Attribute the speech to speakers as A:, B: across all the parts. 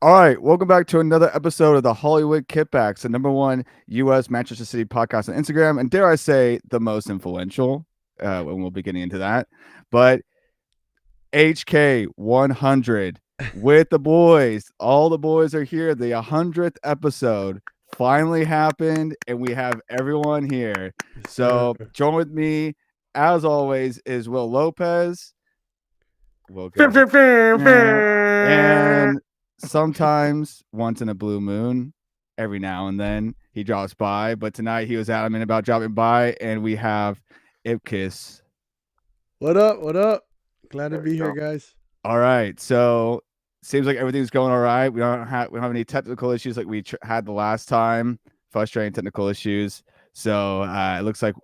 A: All right, welcome back to another episode of the Hollywood Kippax, the number one U.S. Manchester City podcast on Instagram, and dare I say, the most influential. When we'll be getting into that, but HK 100 with the boys. All the boys are here. The 100th episode finally happened, and we have everyone here. So join with me, as always, is Will Lopez. Will go. And sometimes, once in a blue moon, every now and then, he drops by. But tonight, he was adamant about dropping by, and we have Ipkiss.
B: What up? What up? Glad to be here, guys.
A: All right, so seems like everything's going all right. We don't have any technical issues like we had the last time. Frustrating technical issues. So it looks like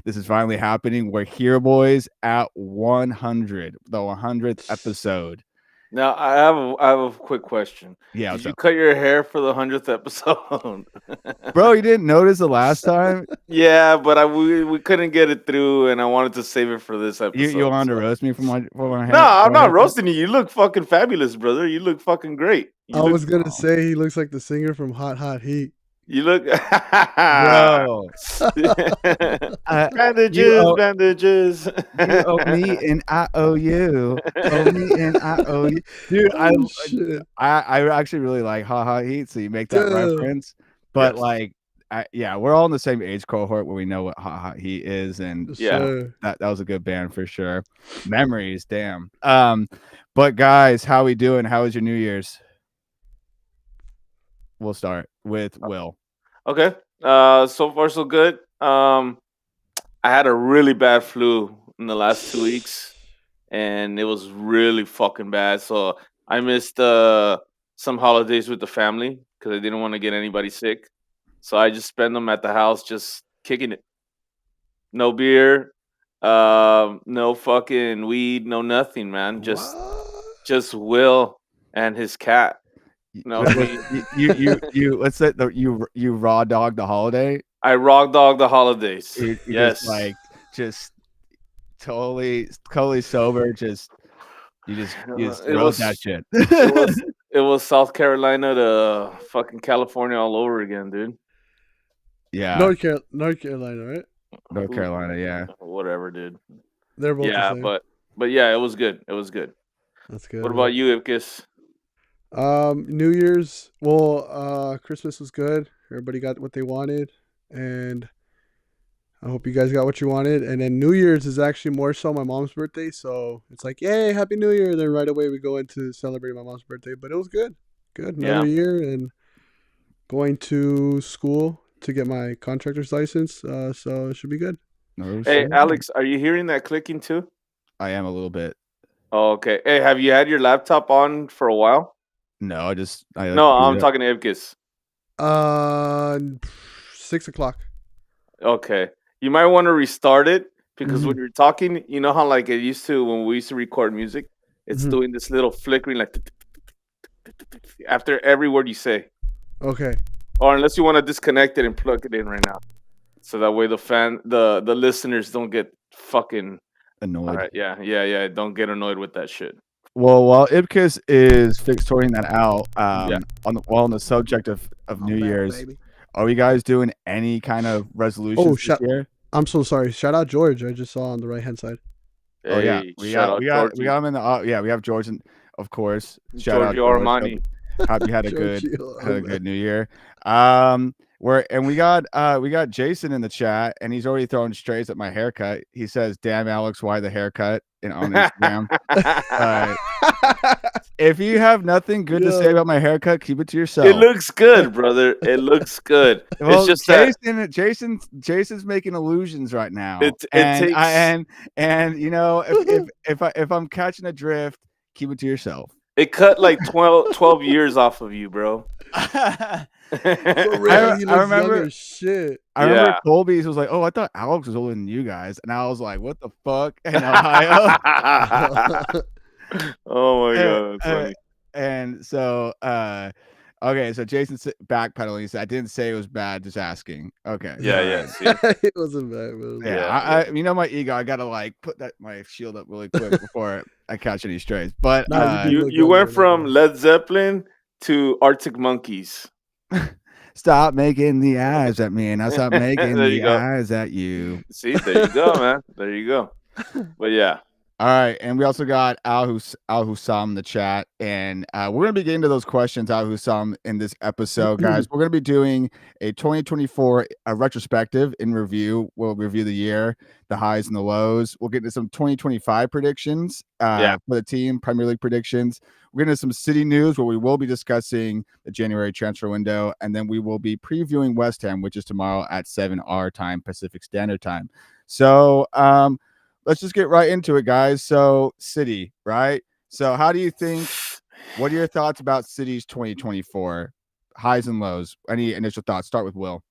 A: this is finally happening. We're here, boys, at 100, the 100th episode.
C: Now I have a quick question.
A: Yeah,
C: Did you cut your hair for the 100th episode?
A: Bro, you didn't notice the last time?
C: Yeah, but we couldn't get it through, and I wanted to save it for this episode.
A: You wanted to roast me for my hair?
C: No, I'm not roasting you. You look fucking fabulous, brother. You look fucking great.
B: I was gonna say he looks like the singer from Hot Hot Heat.
C: You look,
A: bro.
C: bandages.
A: You owe me and I owe you. Owe me and I owe you, dude. I actually really like Ha Ha Heat, so you make that reference. But we're all in the same age cohort where we know what Ha Ha Heat is, and that was a good band for sure. Memories, damn. But guys, how we doing? How was your New Year's? We'll start with Will.
C: Okay. So far so good. I had a really bad flu in the last 2 weeks, and it was really fucking bad. So I missed some holidays with the family because I didn't want to get anybody sick. So I just spent them at the house just kicking it. No beer, no fucking weed, no nothing, man. Just Will and his cat. No,
A: you let's say you raw dog the holiday.
C: I raw dog the holidays. Yes,
A: just totally sober. You just wrote that shit.
C: It was South Carolina to fucking California all over again, dude.
A: Yeah,
B: North Carolina, right?
A: North Carolina, yeah.
C: Whatever, dude.
B: They're both the same.
C: but yeah, it was good. It was good.
B: That's good.
C: What about you, Ipkiss?
B: New Year's. Well, Christmas was good. Everybody got what they wanted, and I hope you guys got what you wanted. And then New Year's is actually more so my mom's birthday, so it's like, yay, Happy New Year! Then right away we go into celebrating my mom's birthday. But it was good. Another year, and going to school to get my contractor's license. So it should be good.
C: Hey, Alex, are you hearing that clicking too?
A: I am a little bit.
C: Oh, okay. Hey, have you had your laptop on for a while?
A: No,
C: I'm talking to Ipkiss.
B: 6 o'clock.
C: Okay. You might want to restart it because when you're talking, you know how like it used to when we used to record music, it's doing this little flickering like after every word you say.
B: Okay.
C: Or unless you want to disconnect it and plug it in right now. So that way the listeners don't get fucking
A: annoyed.
C: All right, yeah. Don't get annoyed with that shit.
A: Well, while Ipkiss is sorting that out, on the subject of New Year's, baby. Are you guys doing any kind of resolutions this year?
B: I'm so sorry. Shout out George. I just saw on the right hand side.
A: Hey, oh yeah, we got him in the we have George, and of course, shout out
C: Armani.
A: Hope you had a good New Year. We got Jason in the chat, and he's already throwing strays at my haircut. He says, "Damn, Alex, why the haircut?" on Instagram. If you have nothing good to say about my haircut, keep it to yourself.
C: It looks good, brother. It looks good.
A: Well, it's just Jason's making illusions right now. And you know, if I'm catching a drift, keep it to yourself.
C: It cut like 12 years off of you, bro.
A: I remember Colby's was like, "Oh, I thought Alex was older than you guys," and I was like, "What the fuck?" In Ohio.
C: Oh my god, that's funny.
A: And so, okay, so Jason's backpedaling. He said, "I didn't say it was bad, just asking." Okay,
C: yeah.
B: It wasn't bad.
A: I you know my ego. I gotta like put my shield up really quick before I catch any strays. But
C: you went from Led Zeppelin to Arctic Monkeys.
A: Stop making the eyes at me, and I stop making
C: There you
A: the
C: go.
A: eyes at you.
C: See, there you go, man. There you go. But yeah,
A: All right, and we also got Al Hussam in the chat, and we're gonna be getting to those questions, Al Hussam, in this episode, guys. We're gonna be doing a 2024 retrospective in review. We'll review the year, the highs and the lows. We'll get into some 2025 predictions
C: Yeah.
A: for the team, Premier League predictions. We're getting into some city news where we will be discussing the January transfer window, and then we will be previewing West Ham, which is tomorrow at 7 our time, Pacific Standard Time. So, let's just get right into it, guys. So, City, right? So, how do you think? What are your thoughts about City's 2024 highs and lows? Any initial thoughts? Start with Will.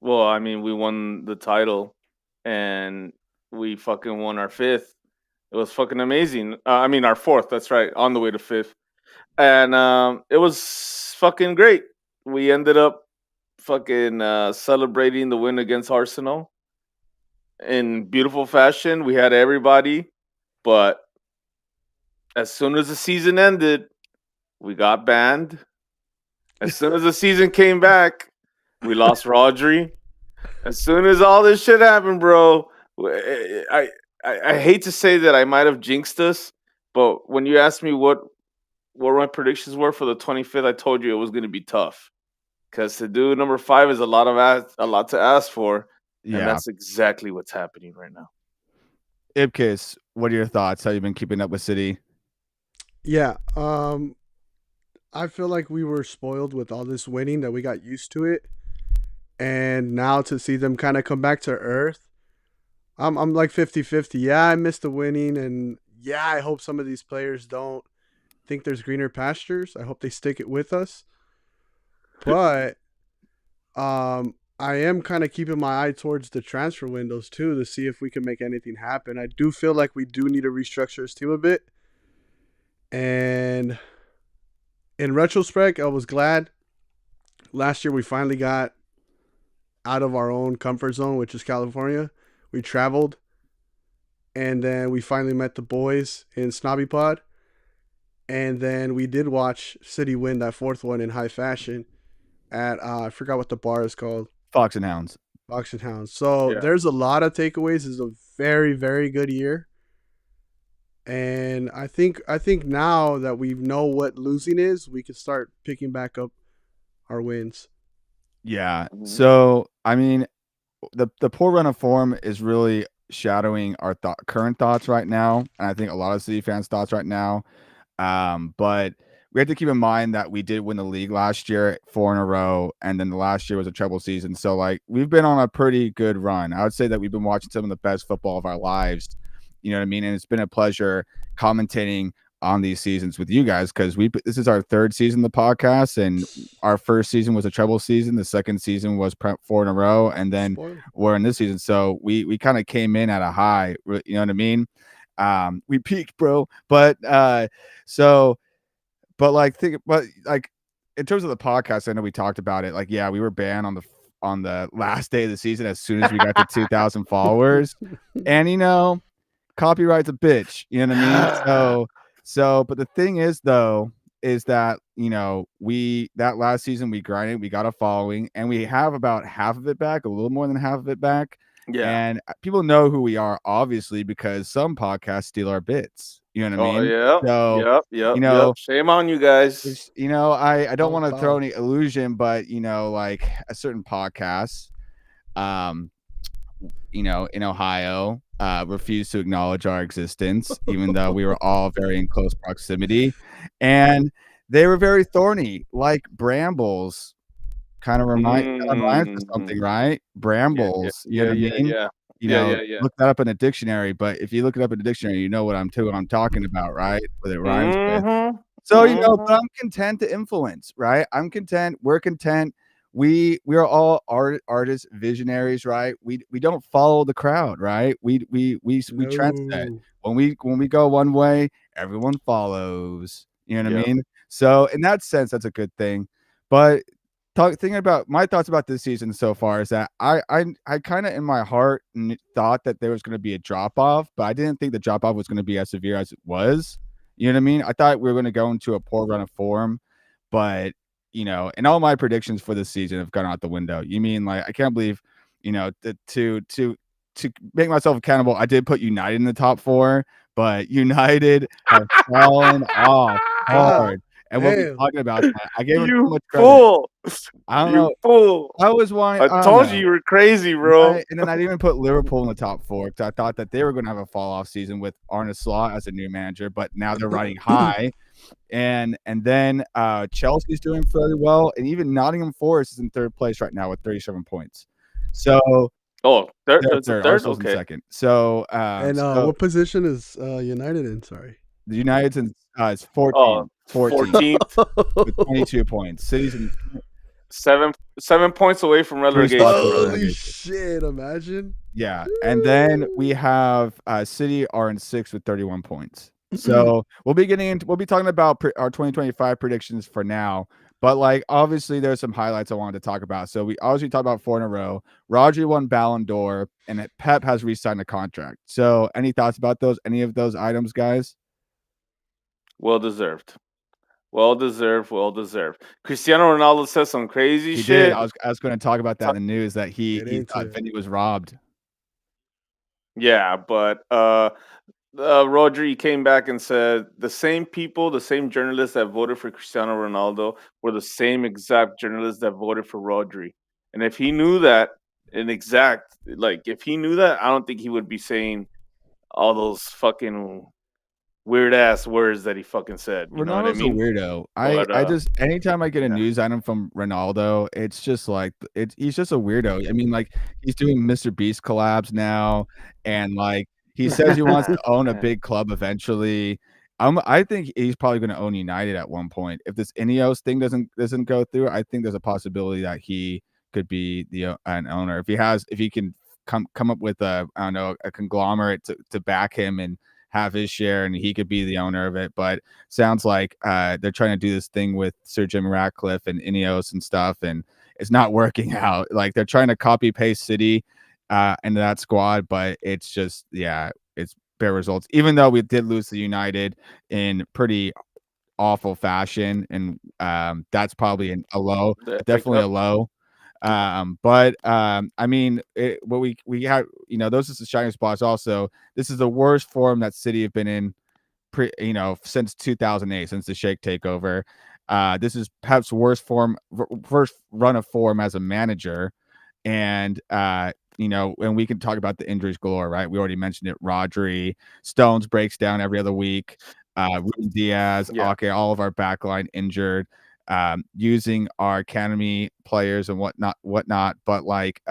C: Well, I mean, we won the title, and we fucking won our fifth. It was fucking amazing. I mean, our fourth. That's right, on the way to fifth, and it was fucking great. We ended up fucking celebrating the win against Arsenal in beautiful fashion. We had everybody, but as soon as the season ended, we got banned. As soon as the season came back, we lost Rodri. As soon as all this shit happened, bro, I hate to say that I might have jinxed us, but when you asked me what my predictions were for the 25th, I told you it was going to be tough because to do number 5 is a lot to ask for, and
A: Yeah.
C: that's exactly what's happening right now.
A: Ibkis, what are your thoughts? How you been keeping up with City?
B: Yeah. I feel like we were spoiled with all this winning that we got used to it. And now to see them kind of come back to earth, I'm like 50-50. Yeah, I missed the winning, and yeah, I hope some of these players don't think there's greener pastures. I hope they stick it with us. But I am kind of keeping my eye towards the transfer windows too to see if we can make anything happen. I do feel like we do need to restructure this team a bit. And in retrospect, I was glad last year we finally got out of our own comfort zone, which is California. We traveled, and then we finally met the boys in Snobby Pod. And then we did watch City win that fourth one in high fashion at, I forgot what the bar is called.
A: Fox and Hounds.
B: Fox and Hounds. So
C: Yeah.
B: there's a lot of takeaways. It's a very, very good year. And I think now that we know what losing is, we can start picking back up our wins.
A: Yeah.
C: Mhm.
A: So, I mean, the poor run of form is really shadowing our current thoughts right now, and I think a lot of City fans' thoughts right now. But we have to keep in mind that we did win the league last year, 4 in a row, and then the last year was a treble season. So, like, we've been on a pretty good run. I would say that we've been watching some of the best football of our lives. You know what I mean? And it's been a pleasure commentating on these seasons with you guys because this is our third season of the podcast, and our first season was a treble season. The second season was 4 in a row, and then we're in this season. So we kind of came in at a high. You know what I mean? We peaked, bro. But in terms of the podcast, I know we talked about it. Like, yeah, we were banned on the last day of the season as soon as we got to 2,000 followers, and copyright's a bitch. You know what I mean? But the thing is, though, is that that last season we grinded, we got a following, and we have about half of it back, a little more than half of it back.
C: Yeah.
A: And people know who we are, obviously, because some podcasts steal our bits. You know what I
C: Oh
A: mean?
C: yeah.
A: So,
C: Yep. Shame on you guys.
A: I don't want to throw
B: Pow.
A: any illusion, but like a certain podcast, in Ohio, refused to acknowledge our existence, even though we were all very in close proximity, and they were very thorny, like brambles. Kind of remind us of something, right? Brambles. You know what I mean?
C: Yeah.
A: Look that up in a dictionary. But if you look it up in a dictionary, you know what I'm talking about, right? What it rhymes with. So but I'm content to influence, right? I'm content. We're content. We are all artists, visionaries, right? We don't follow the crowd, right? We transcend. When we go one way, everyone follows. You know what I mean? So in that sense, that's a good thing. But thinking about my thoughts about this season so far is that I kind of in my heart thought that there was going to be a drop off, but I didn't think the drop off was going to be as severe as it was. You know what I mean? I thought we were going to go into a poor run of form, but and all my predictions for this season have gone out the window. You mean like I can't believe, to make myself accountable, I did put United in the top 4, but United have fallen off
B: God
A: hard. And we'll be
B: damn.
A: talking about that. I gave them too
C: You
A: much credit.
C: fool!
A: I don't
C: You
A: know.
C: fool!
A: I was wanting.
C: I
A: I don't
C: told you
A: know.
C: you were crazy, bro.
A: And then I didn't even put Liverpool in the top 4 because I thought that they were going to have a fall off season with Arne Slot as a new manager, but now they're riding high. And then Chelsea's doing fairly well, and even Nottingham Forest is in 3rd place right now with 37 points. So
C: Oh, third.
A: they're
C: It's a
A: third.
C: third.
A: Arsenal's in
C: Okay.
A: 2nd. So
B: And
A: so
B: what position is United in? Sorry.
A: the United's in is 14th.
C: Oh, 14th.
A: With 22 points. City's in
C: 7 points away from
A: 3 spots
C: relegation,
A: away from
C: brother.
B: Holy
A: relegation.
B: shit! Imagine.
A: Yeah, and then we have City are in 6th with 31 points. So we'll be talking about our 2025 predictions for now. But like obviously there's some highlights I wanted to talk about. So we obviously talked about 4 in a row. Rodri won Ballon d'Or, and Pep has re-signed a contract. So any thoughts about those? Any of those items, guys?
C: Well deserved. Well deserved. Well deserved. Cristiano Ronaldo said some crazy
A: He
C: shit.
A: did. I was going to talk about that in the news that he
B: Get
A: he
B: into
A: thought
B: it.
A: Vinny was robbed.
C: Yeah, but Rodri came back and said the same people, the same journalists that voted for Cristiano Ronaldo were the same exact journalists that voted for Rodri. And if he knew that, if he knew that, I don't think he would be saying all those fucking weird ass words that he fucking said. You know what I
A: Ronaldo's a
C: mean?
A: weirdo.
C: But
A: I just anytime I get a
C: yeah.
A: news item from Ronaldo, it's just like he's just a weirdo. I mean, like he's doing Mr. Beast collabs now, and like he says he wants to own a big club eventually. I think he's probably going to own United at one point. If this Ineos thing doesn't go through, I think there's a possibility that he could be an owner if he can come up with a conglomerate to back him and have his share and he could be the owner of it. But sounds like they're trying to do this thing with Sir Jim Ratcliffe and Ineos and stuff, and it's not working out. Like they're trying to copy paste City into that squad, but it's just it's bare results. Even though we did lose to United in pretty awful fashion, and that's probably a low, definitely a low. I mean, what we have, those are the shining spots. Also, this is the worst form that City have been in, since 2008, since the Sheikh takeover. This is Pep's worst first run of form as a manager, and and we can talk about the injuries galore, right? We already mentioned it. Rodri, Stones breaks down every other week. Ruben Diaz, okay, all of our backline injured. Using our academy players and whatnot. But like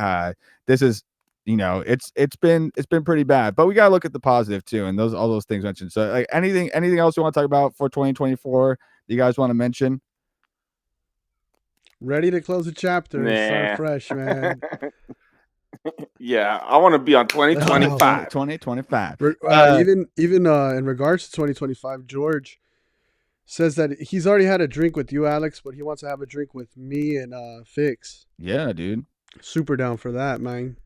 A: this is, it's been pretty bad. But we gotta look at the positive too, and all those things mentioned. So like anything else you want to talk about for 2024 you guys want to mention?
B: Ready to close the chapter and start fresh, man.
C: Yeah, I want to be on 2025.
A: 2025.
B: Even in regards to 2025, George says that he's already had a drink with you, Alex, but he wants to have a drink with me and Fix.
A: Yeah, dude.
B: Super down for that, man.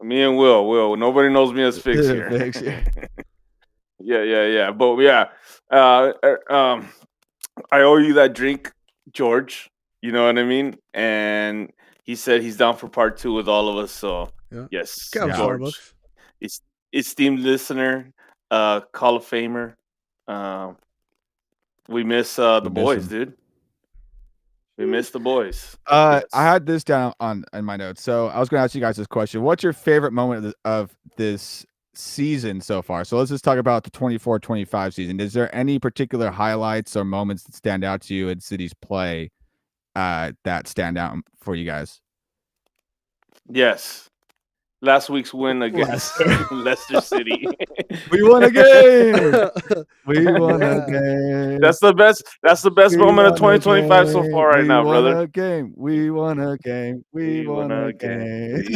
C: Me and Will. Nobody knows me as Fix here.
A: Fix, yeah.
C: Yeah. But yeah, I owe you that drink, George. You know what I mean? And he said he's down for part 2 with all of us. So yes, George, esteemed listener, Hall of Famer. We miss the boys, dude. We miss the boys.
A: Yes. I had this down in my notes. So I was going to ask you guys this question. What's your favorite moment of this season so far? So let's just talk about the 24-25 season. Is there any particular highlights or moments that stand out to you in City's play that stand out for you guys?
C: Yes. Last week's win against Leicester City.
A: We won a game. We won a game.
C: That's the best moment of 2025 so far right now, brother.
A: We won a game. We won a game.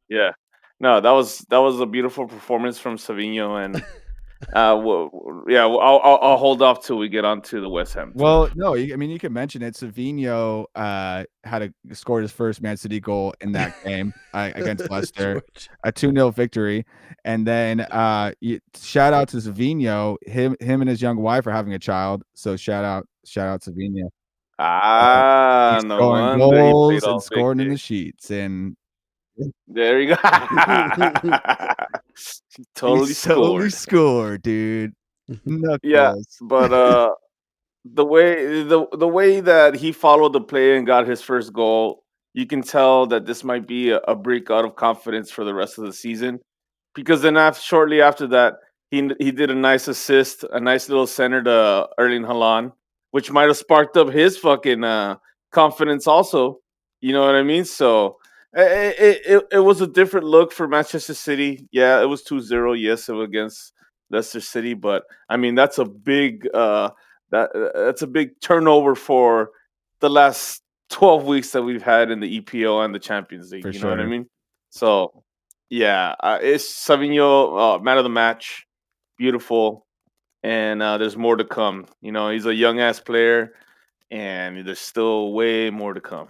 C: Yeah. No, that was a beautiful performance from Savinho, and I'll hold off till we get on to the West Ham.
A: Well, no, I mean you can mention it. Savinho scored his first Man City goal in that game against Leicester, a 2-0 victory, and then shout out to Savinho. Him and his young wife are having a child, so shout out Shout out Savinha.
C: Ah,
A: He's
C: no
A: scoring
C: wonder he played
A: goals and
C: all big
A: scoring in the
C: dick.
A: sheets, and
C: There you go. He
A: he
C: totally
A: totally
C: scored.
A: scored, dude.
C: Yeah,
A: Knuckles.
C: but the way that he followed the play and got his first goal, you can tell that this might be a break out of confidence for the rest of the season. Because then shortly after that, he did a nice assist, a nice little center to Erling Haaland, which might have sparked up his fucking confidence also. You know what I mean? So it was a different look for Manchester City. Yeah, it was 2-0. Yes, it was against Leicester City, but I mean that's a big that's a big turnover for the last 12 weeks that we've had in the EPO and the Champions League.
A: For
C: You know what I
A: sure.
C: mean? So yeah, it's Savinho, man of the match. Beautiful, and there's more to come. You know, he's a young ass player, and there's still way more to come.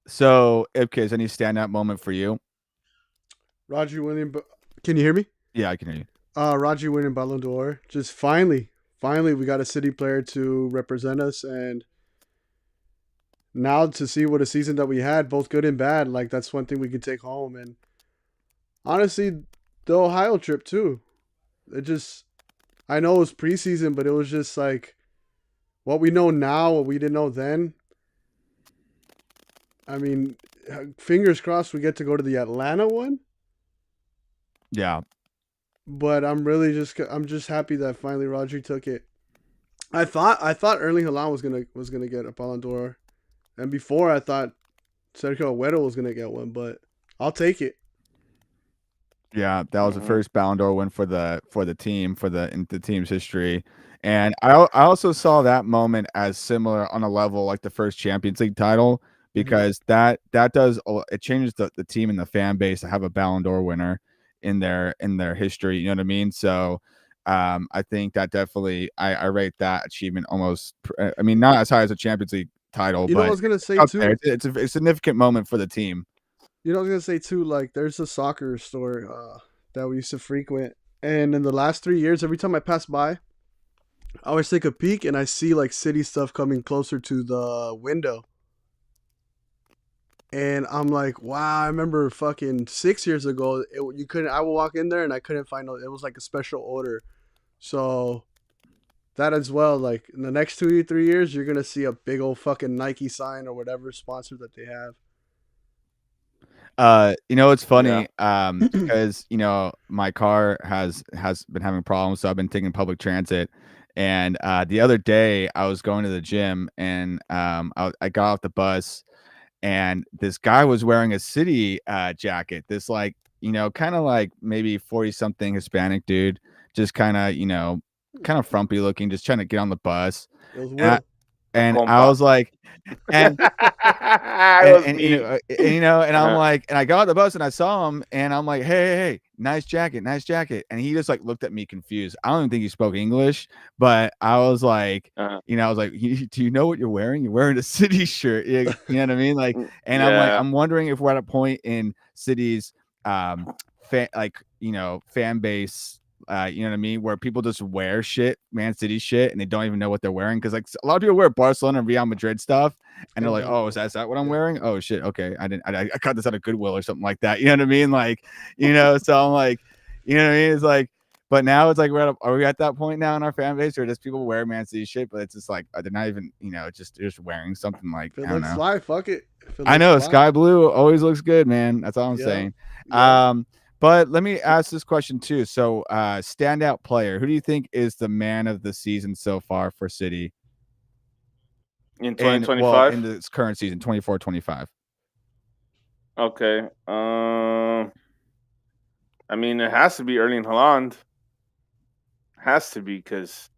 A: So, Ipkiz, any standout moment for you?
B: Roger winning. Can you hear me?
A: Yeah, I can hear you.
B: Roger winning Ballon d'Or. Just finally, we got a City player to represent us, and now to see what a season that we had, both good and bad. Like that's one thing we can take home. And honestly, the Ohio trip too. It just, I know it was preseason, but it was just like what we know now, what we didn't know then. I mean, fingers crossed we get to go to the Atlanta one.
A: Yeah.
B: But I'm just happy that finally Rodri took it. I thought Erling Haaland was gonna get a Ballon d'Or, and before I thought Sergio Aguero was gonna get one, but I'll take it.
A: Yeah, that was the
C: Mhm.
A: first Ballon d'Or win for the team in the team's history, and I also saw that moment as similar on a level like the first Champions League title
B: Mm-hmm.
A: because that does it changes the team and the fan base to have a Ballon d'Or winner in their history. You know what I mean? So, I think that definitely I rate that achievement almost. I mean, not as high as a Champions League title,
B: You know, I
A: but
B: was gonna say
A: up there.
B: too.
A: It's a significant moment for the team.
B: You know, I was gonna say too. Like, there's a soccer store that we used to frequent, and in the last 3 years, every time I pass by, I always take a peek, and I see like city stuff coming closer to the window, and I'm like, wow. I remember fucking 6 years ago, you couldn't. I would walk in there, and I couldn't find. It was like a special order, so that as well. Like in the next 2 3 years, you're gonna see a big old fucking Nike sign or whatever sponsor that they have.
A: You know, it's
C: Yeah.
A: funny, because, you know, my car has been having problems, so I've been taking public transit, and, the other day, I was going to the gym, and, I got off the bus, and this guy was wearing a City, jacket, this, like, you know, kinda like maybe 40-something Hispanic dude, just kinda, you know, kinda frumpy looking, just trying to get on the bus,
B: It was
A: and
B: Will.
C: A
A: I
C: compa.
A: was like and
C: It was me.
A: you know, and I'm
C: Uh-huh.
A: like, and I got on the bus and I saw him, and I'm like, hey, nice jacket, and he just like looked at me confused. I don't even think he spoke English, but I was like,
C: Uh-huh.
A: you know, I was like, do you know what you're wearing? You're wearing a City shirt, you know what I mean? Like, and I'm like,
C: Yeah.
A: I'm wondering if we're at a point in City's like you know fan base. You know what I mean? Where people just wear shit, Man City shit, and they don't even know what they're wearing. Because like a lot of people wear Barcelona and Real Madrid stuff, and they're
B: And
A: like,
B: don't
A: "Oh,
B: know.
A: is that what I'm
B: Yeah.
A: wearing? Oh shit, okay, I didn't, I got this out of Goodwill or something like that." You know what I mean? Like, you know, so I'm like, you know what I mean? It's like, but now it's like, are we at that point now in our fan base, or does people wear Man City shit, but it's just like they're not even, you know, just they're just wearing something like
B: If it
A: I don't
B: looks
A: know.
B: fly, fuck it. If it
A: I
B: looks
A: know
B: fly.
A: sky blue always looks good, man. That's all I'm
B: Yep.
A: saying.
B: Yep.
A: Um, but let me ask this question too. So, standout player, who do you think is the man of the season so far for City?
C: In
A: And well, in
C: 2025.
A: this current season, 24-25.
C: Okay. I mean, it has to be Erling Haaland. Has to be because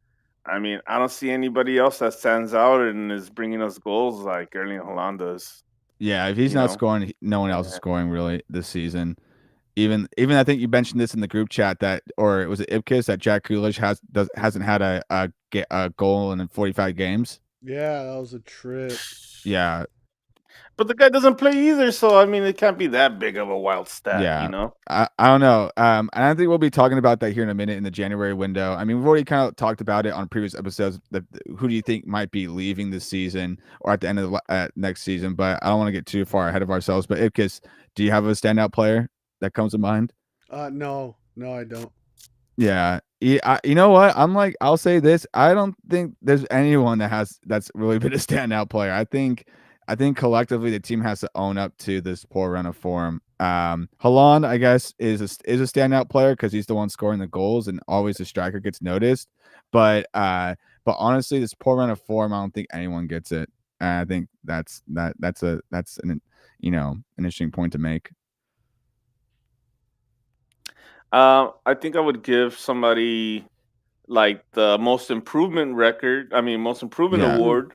C: I mean, I don't see anybody else that stands out and is bringing us goals like Erling Haaland does.
A: Yeah, if he's
C: You
A: not
C: know.
A: scoring, no one else is
C: Yeah.
A: scoring really this season. Even I think you mentioned this in the group chat that, or it was it Ipkiss that Jack Coolidge hasn't had a goal in 45 games.
B: Yeah, that was a trip.
A: Yeah,
C: But the guy doesn't play either, so I mean, it can't be that big of a wild stat, you
A: Yeah.
C: know?
A: I don't know. And I think we'll be talking about that here in a minute in the January window. I mean, we've already kind of talked about it on previous episodes. Who do you think might be leaving this season or at the end of next season? But I don't want to get too far ahead of ourselves. But Ipkiss, do you have a standout player that comes to mind?
B: No, I don't.
A: Yeah. You know what? I'll say this. I don't think there's anyone that's really been a standout player. I think collectively the team has to own up to this poor run of form. Haaland, I guess, is a standout player because he's the one scoring the goals and always the striker gets noticed. But honestly, this poor run of form, I don't think anyone gets it. And I think that's an interesting point to make.
C: I think I would give somebody like the most improvement record. I mean, most improvement
A: Yeah.
C: award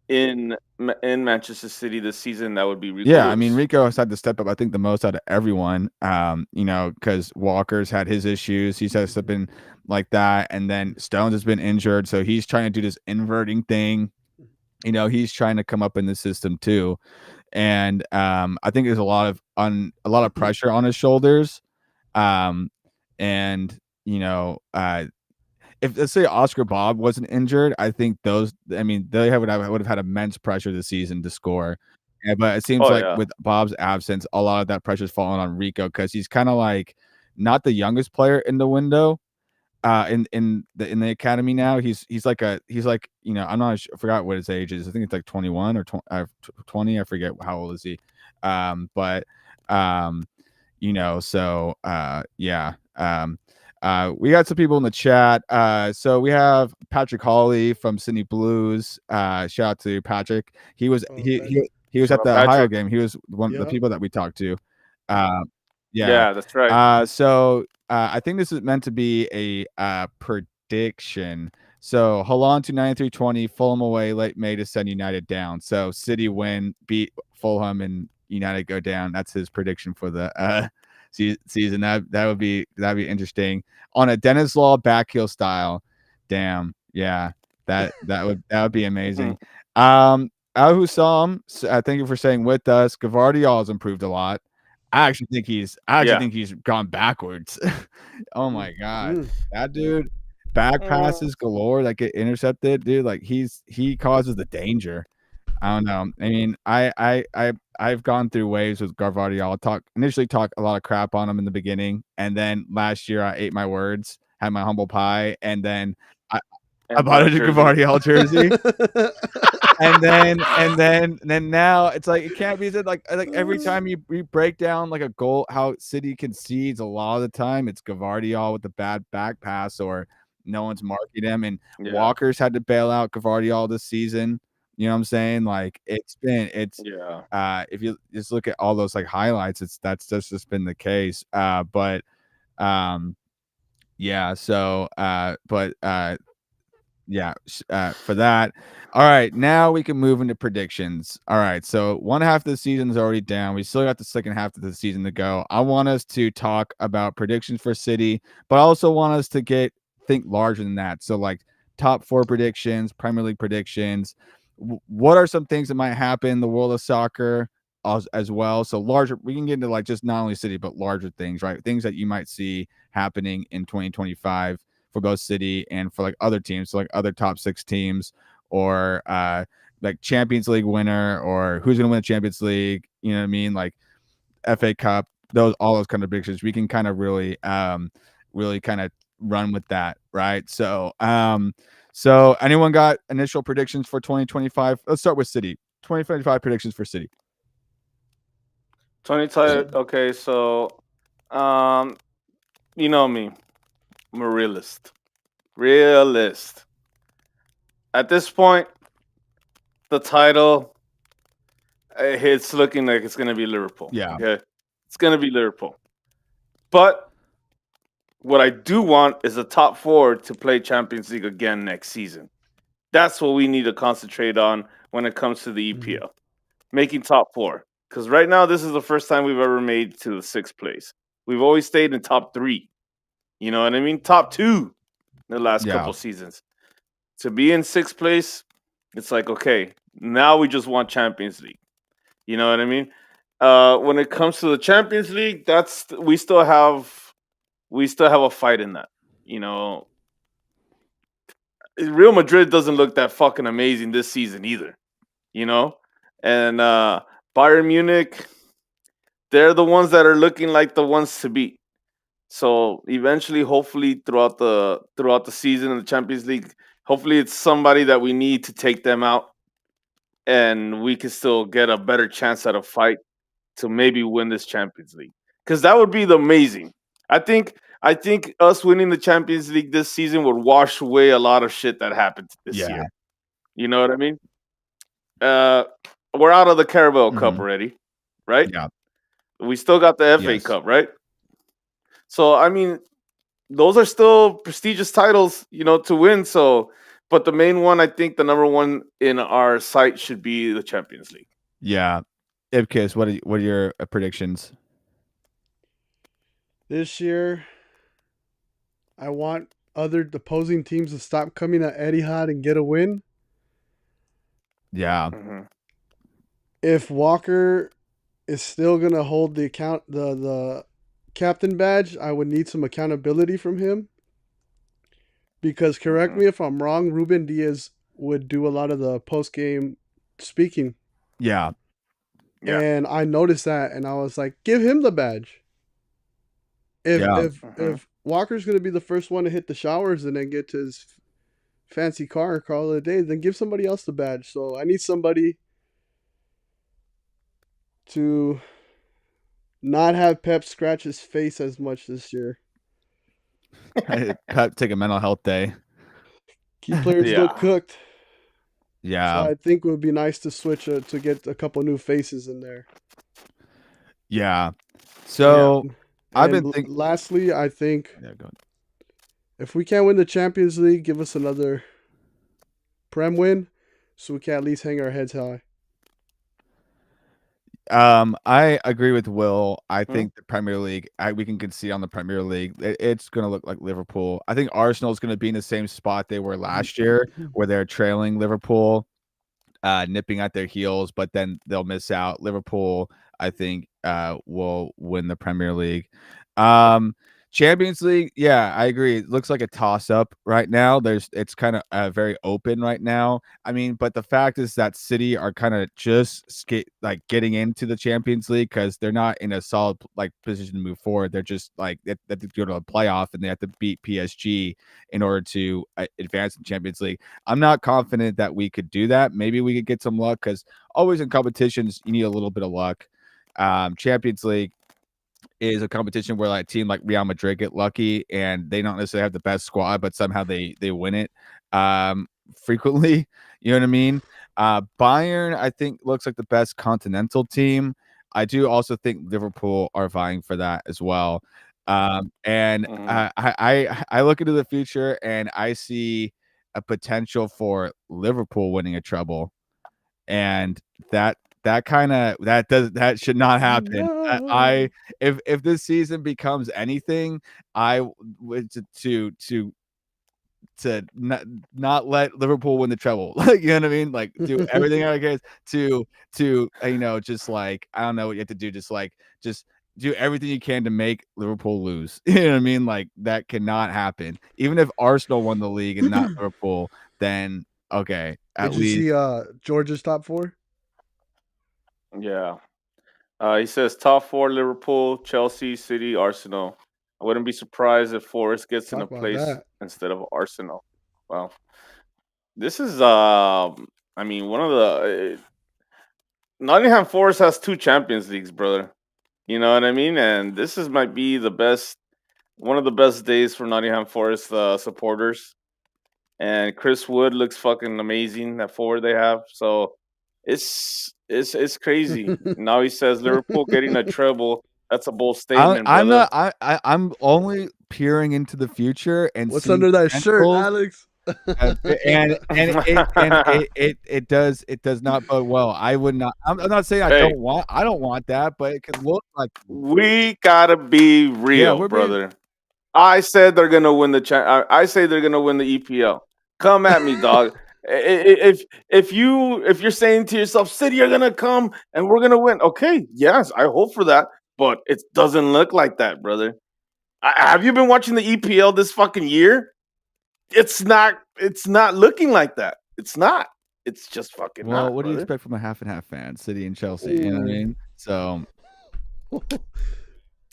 C: in Manchester City this season. That would be Rico
A: Yeah, I mean,
C: Lewis.
A: Rico has had to step up, I think, the most out of everyone. Because Walker's had his issues. He's had something like that. And then Stones has been injured. So he's trying to do this inverting thing. He's trying to come up in the system too. And I think there's a lot of pressure on his shoulders. Um, and if let's say Oscar Bob wasn't injured, I think they would have had immense pressure this season to score. Yeah, but it seems
C: Oh
A: like
C: yeah,
A: with Bob's absence, a lot of that pressure's falling on Rico because he's kind of like not the youngest player in the window. In the academy now, he's like I'm not I forgot what his age is. I think it's like 21 or 20. I forget how old is he. But um, so yeah. We got some people in the chat. So we have Patrick Hawley from Sydney Blues. Shout out to Patrick. He was
B: Oh,
A: he
B: Patrick.
A: he, he was
C: shout
A: at
C: out
A: the Ohio
C: Patrick.
A: game. He was one of the
B: Yep.
A: people that we talked to. Uh, yeah.
C: Yeah, that's right.
A: I think this is meant to be a prediction. So Haaland to 93-20, Fulham away, late May to send United down. So City win, beat Fulham, and United go down. That's his prediction for the season. That'd be interesting on a Dennis Law backheel style. Damn, yeah, that would be amazing. Al Hussam, thank you for staying with us. Gavardiol has improved a lot. I actually
C: Yeah.
A: think he's gone backwards. Oh my god,
B: Mm.
A: that dude, back
C: Mm,
A: passes galore that get intercepted, dude. Like he causes the danger. I don't know. I mean, I've gone through waves with Garvardiol. Initially talk a lot of crap on him in the beginning, and then last year I ate my words, had my humble pie, and then I, I
C: and
A: bought
C: bought a
A: a
C: jersey.
A: Gavardiol jersey. And then now it's like it can't be said like every time you break down like a goal how City concedes a lot of the time it's Gavardiol with the bad back pass or no one's marking him and
C: Yeah,
A: Walker's had to bail out Gavardiol this season. You know what I'm saying? Like it's
C: yeah.
A: if you just look at all those like highlights, that's just been the case. But yeah, so yeah, for that. All right, now we can move into predictions. All right, so one half of the season is already down. We still got the second half of the season to go. I want us to talk about predictions for City, but I also want us to think larger than that. So like top four predictions, Premier League predictions. What are some things that might happen in the world of soccer as well? So larger, we can get into like just not only City but larger things, right? Things that you might see happening in 2025 for both City and for like other teams, so like other top six teams, or like Champions League winner, or who's going to win the Champions League. You know what I mean? Like FA Cup, all those kind of predictions. We can kind of really kind of run with that, right? So anyone got initial predictions for 2025? Let's start with City. 2025 predictions for City.
C: 20 okay, so um you know me. I'm a realist. Realist. At this point, the title it's looking like it's gonna be Liverpool.
A: Yeah,
C: Okay. It's gonna be Liverpool. But what I do want is the top four to play Champions League again next season. That's what we need to concentrate on when it comes to the
B: Mhm.
C: EPL. Making top four. Because right now, this is the first time we've ever made to the sixth place. We've always stayed in top three. You know what I mean? Top two in the last
A: yeah,
C: couple seasons. To be in sixth place, it's like, okay, now we just want Champions League. You know what I mean? When it comes to the Champions League, we still have a fight in that. You know, Real Madrid doesn't look that fucking amazing this season either. You know, and Bayern Munich, they're the ones that are looking like the ones to beat. So eventually, hopefully, throughout the season in the Champions League, hopefully it's somebody that we need to take them out, and we can still get a better chance at a fight to maybe win this Champions League. Because that would be the amazing. I think us winning the Champions League this season would wash away a lot of shit that happened this
A: Yeah.
C: year. You know what I mean? Uh, we're out of the Carabao Cup
A: Mhm.
C: already, right?
A: Yeah.
C: We still got the FA
A: Yes.
C: Cup, right? So I mean, those are still prestigious titles, to win. So, but the main one, I think, the number one in our sight should be the Champions League.
A: Yeah. Ibkis, what are your predictions?
B: This year, I want other opposing teams to stop coming at Etihad and get a win.
A: Yeah.
C: Mhm.
B: If Walker is still gonna hold the captain badge, I would need some accountability from him. Because correct
C: Mhm.
B: me if I'm wrong, Ruben Diaz would do a lot of the post game speaking,
A: Yeah.
C: Yeah.
B: and I noticed that, and I was like, give him the badge. If
A: Yeah.
B: if
C: Mhm.
B: if Walker's gonna be the first one to hit the showers and then get to his fancy car and call it a day, then give somebody else the badge. So I need somebody to not have Pep scratch his face as much this year.
A: Pep take a mental health day.
B: Key players look
C: Yeah.
B: cooked. So
A: Yeah.
B: I think it would be nice to switch to get a couple new faces in there.
A: Yeah.
C: Yeah.
A: So I've been thinking.
B: Lastly, I think
A: Yeah, go
B: if we can't win the Champions League, give us another Prem win, so we can at least hang our heads high.
A: I agree with Will. I
C: Hmm?
A: think the Premier League, we can concede on the Premier League. It's going to look like Liverpool. I think Arsenal is going to be in the same spot they were last year, where they're trailing Liverpool, nipping at their heels, but then they'll miss out. Liverpool, I think, will win the Premier League. Champions League, yeah, I agree. It looks like a toss up right now. It's kind of very open right now. I mean, but the fact is that City are kind of just like getting into the Champions League because they're not in a solid like position to move forward. They're just like they have to go to a playoff and they have to beat PSG in order to advance in Champions League. I'm not confident that we could do that. Maybe we could get some luck because always in competitions you need a little bit of luck. Champions League is a competition where like a team like Real Madrid get lucky and they don't necessarily have the best squad, but somehow they win it frequently. You know what I mean? Bayern, I think, looks like the best continental team. I do also think Liverpool are vying for that as well. And
C: Mhm.
A: I look into the future and I see a potential for Liverpool winning a treble, and that should not happen.
B: No.
A: If this season becomes anything, I would to not let Liverpool win the treble. Like, you know what I mean? Like, do everything I can to just like I don't know what you have to do. Just do everything you can to make Liverpool lose. You know what I mean? Like that cannot happen. Even if Arsenal won the league and not Liverpool, then okay, at
B: Did you
A: least
B: see Georgia's top four?
C: Yeah. He says top four: Liverpool, Chelsea, City, Arsenal. I wouldn't be surprised if Forest gets in a
B: Talk about
C: place
B: that.
C: instead of Arsenal. Well, this is I mean, one of the Nottingham Forest has two Champions Leagues, brother. You know what I mean? And this is might be one of the best days for Nottingham Forest supporters. And Chris Wood looks fucking amazing. That forward they have, so it's crazy. Now he says Liverpool getting a treble. That's a bold statement,
A: I'm
C: brother.
A: not I'm only peering into the future and
B: What's
A: seeing
B: under that shirt,
A: potentials.
B: Alex?
A: It does not bode well. I would not. I'm not saying
C: Hey,
A: I don't want that, but it could look like
C: we gotta be
A: yeah,
C: real,
A: we're being
C: brother. I said they're gonna win the I say they're gonna win the EPL. Come at me, dog. If you're saying to yourself, City are gonna come and we're gonna win, okay, yes, I hope for that, but it doesn't look like that, brother. Have you been watching the EPL this fucking year? It's not looking like that. It's not. It's just fucking
A: Well,
C: not,
A: what do you
C: brother.
A: expect from a half and half fan, City and Chelsea? You know what I mean? So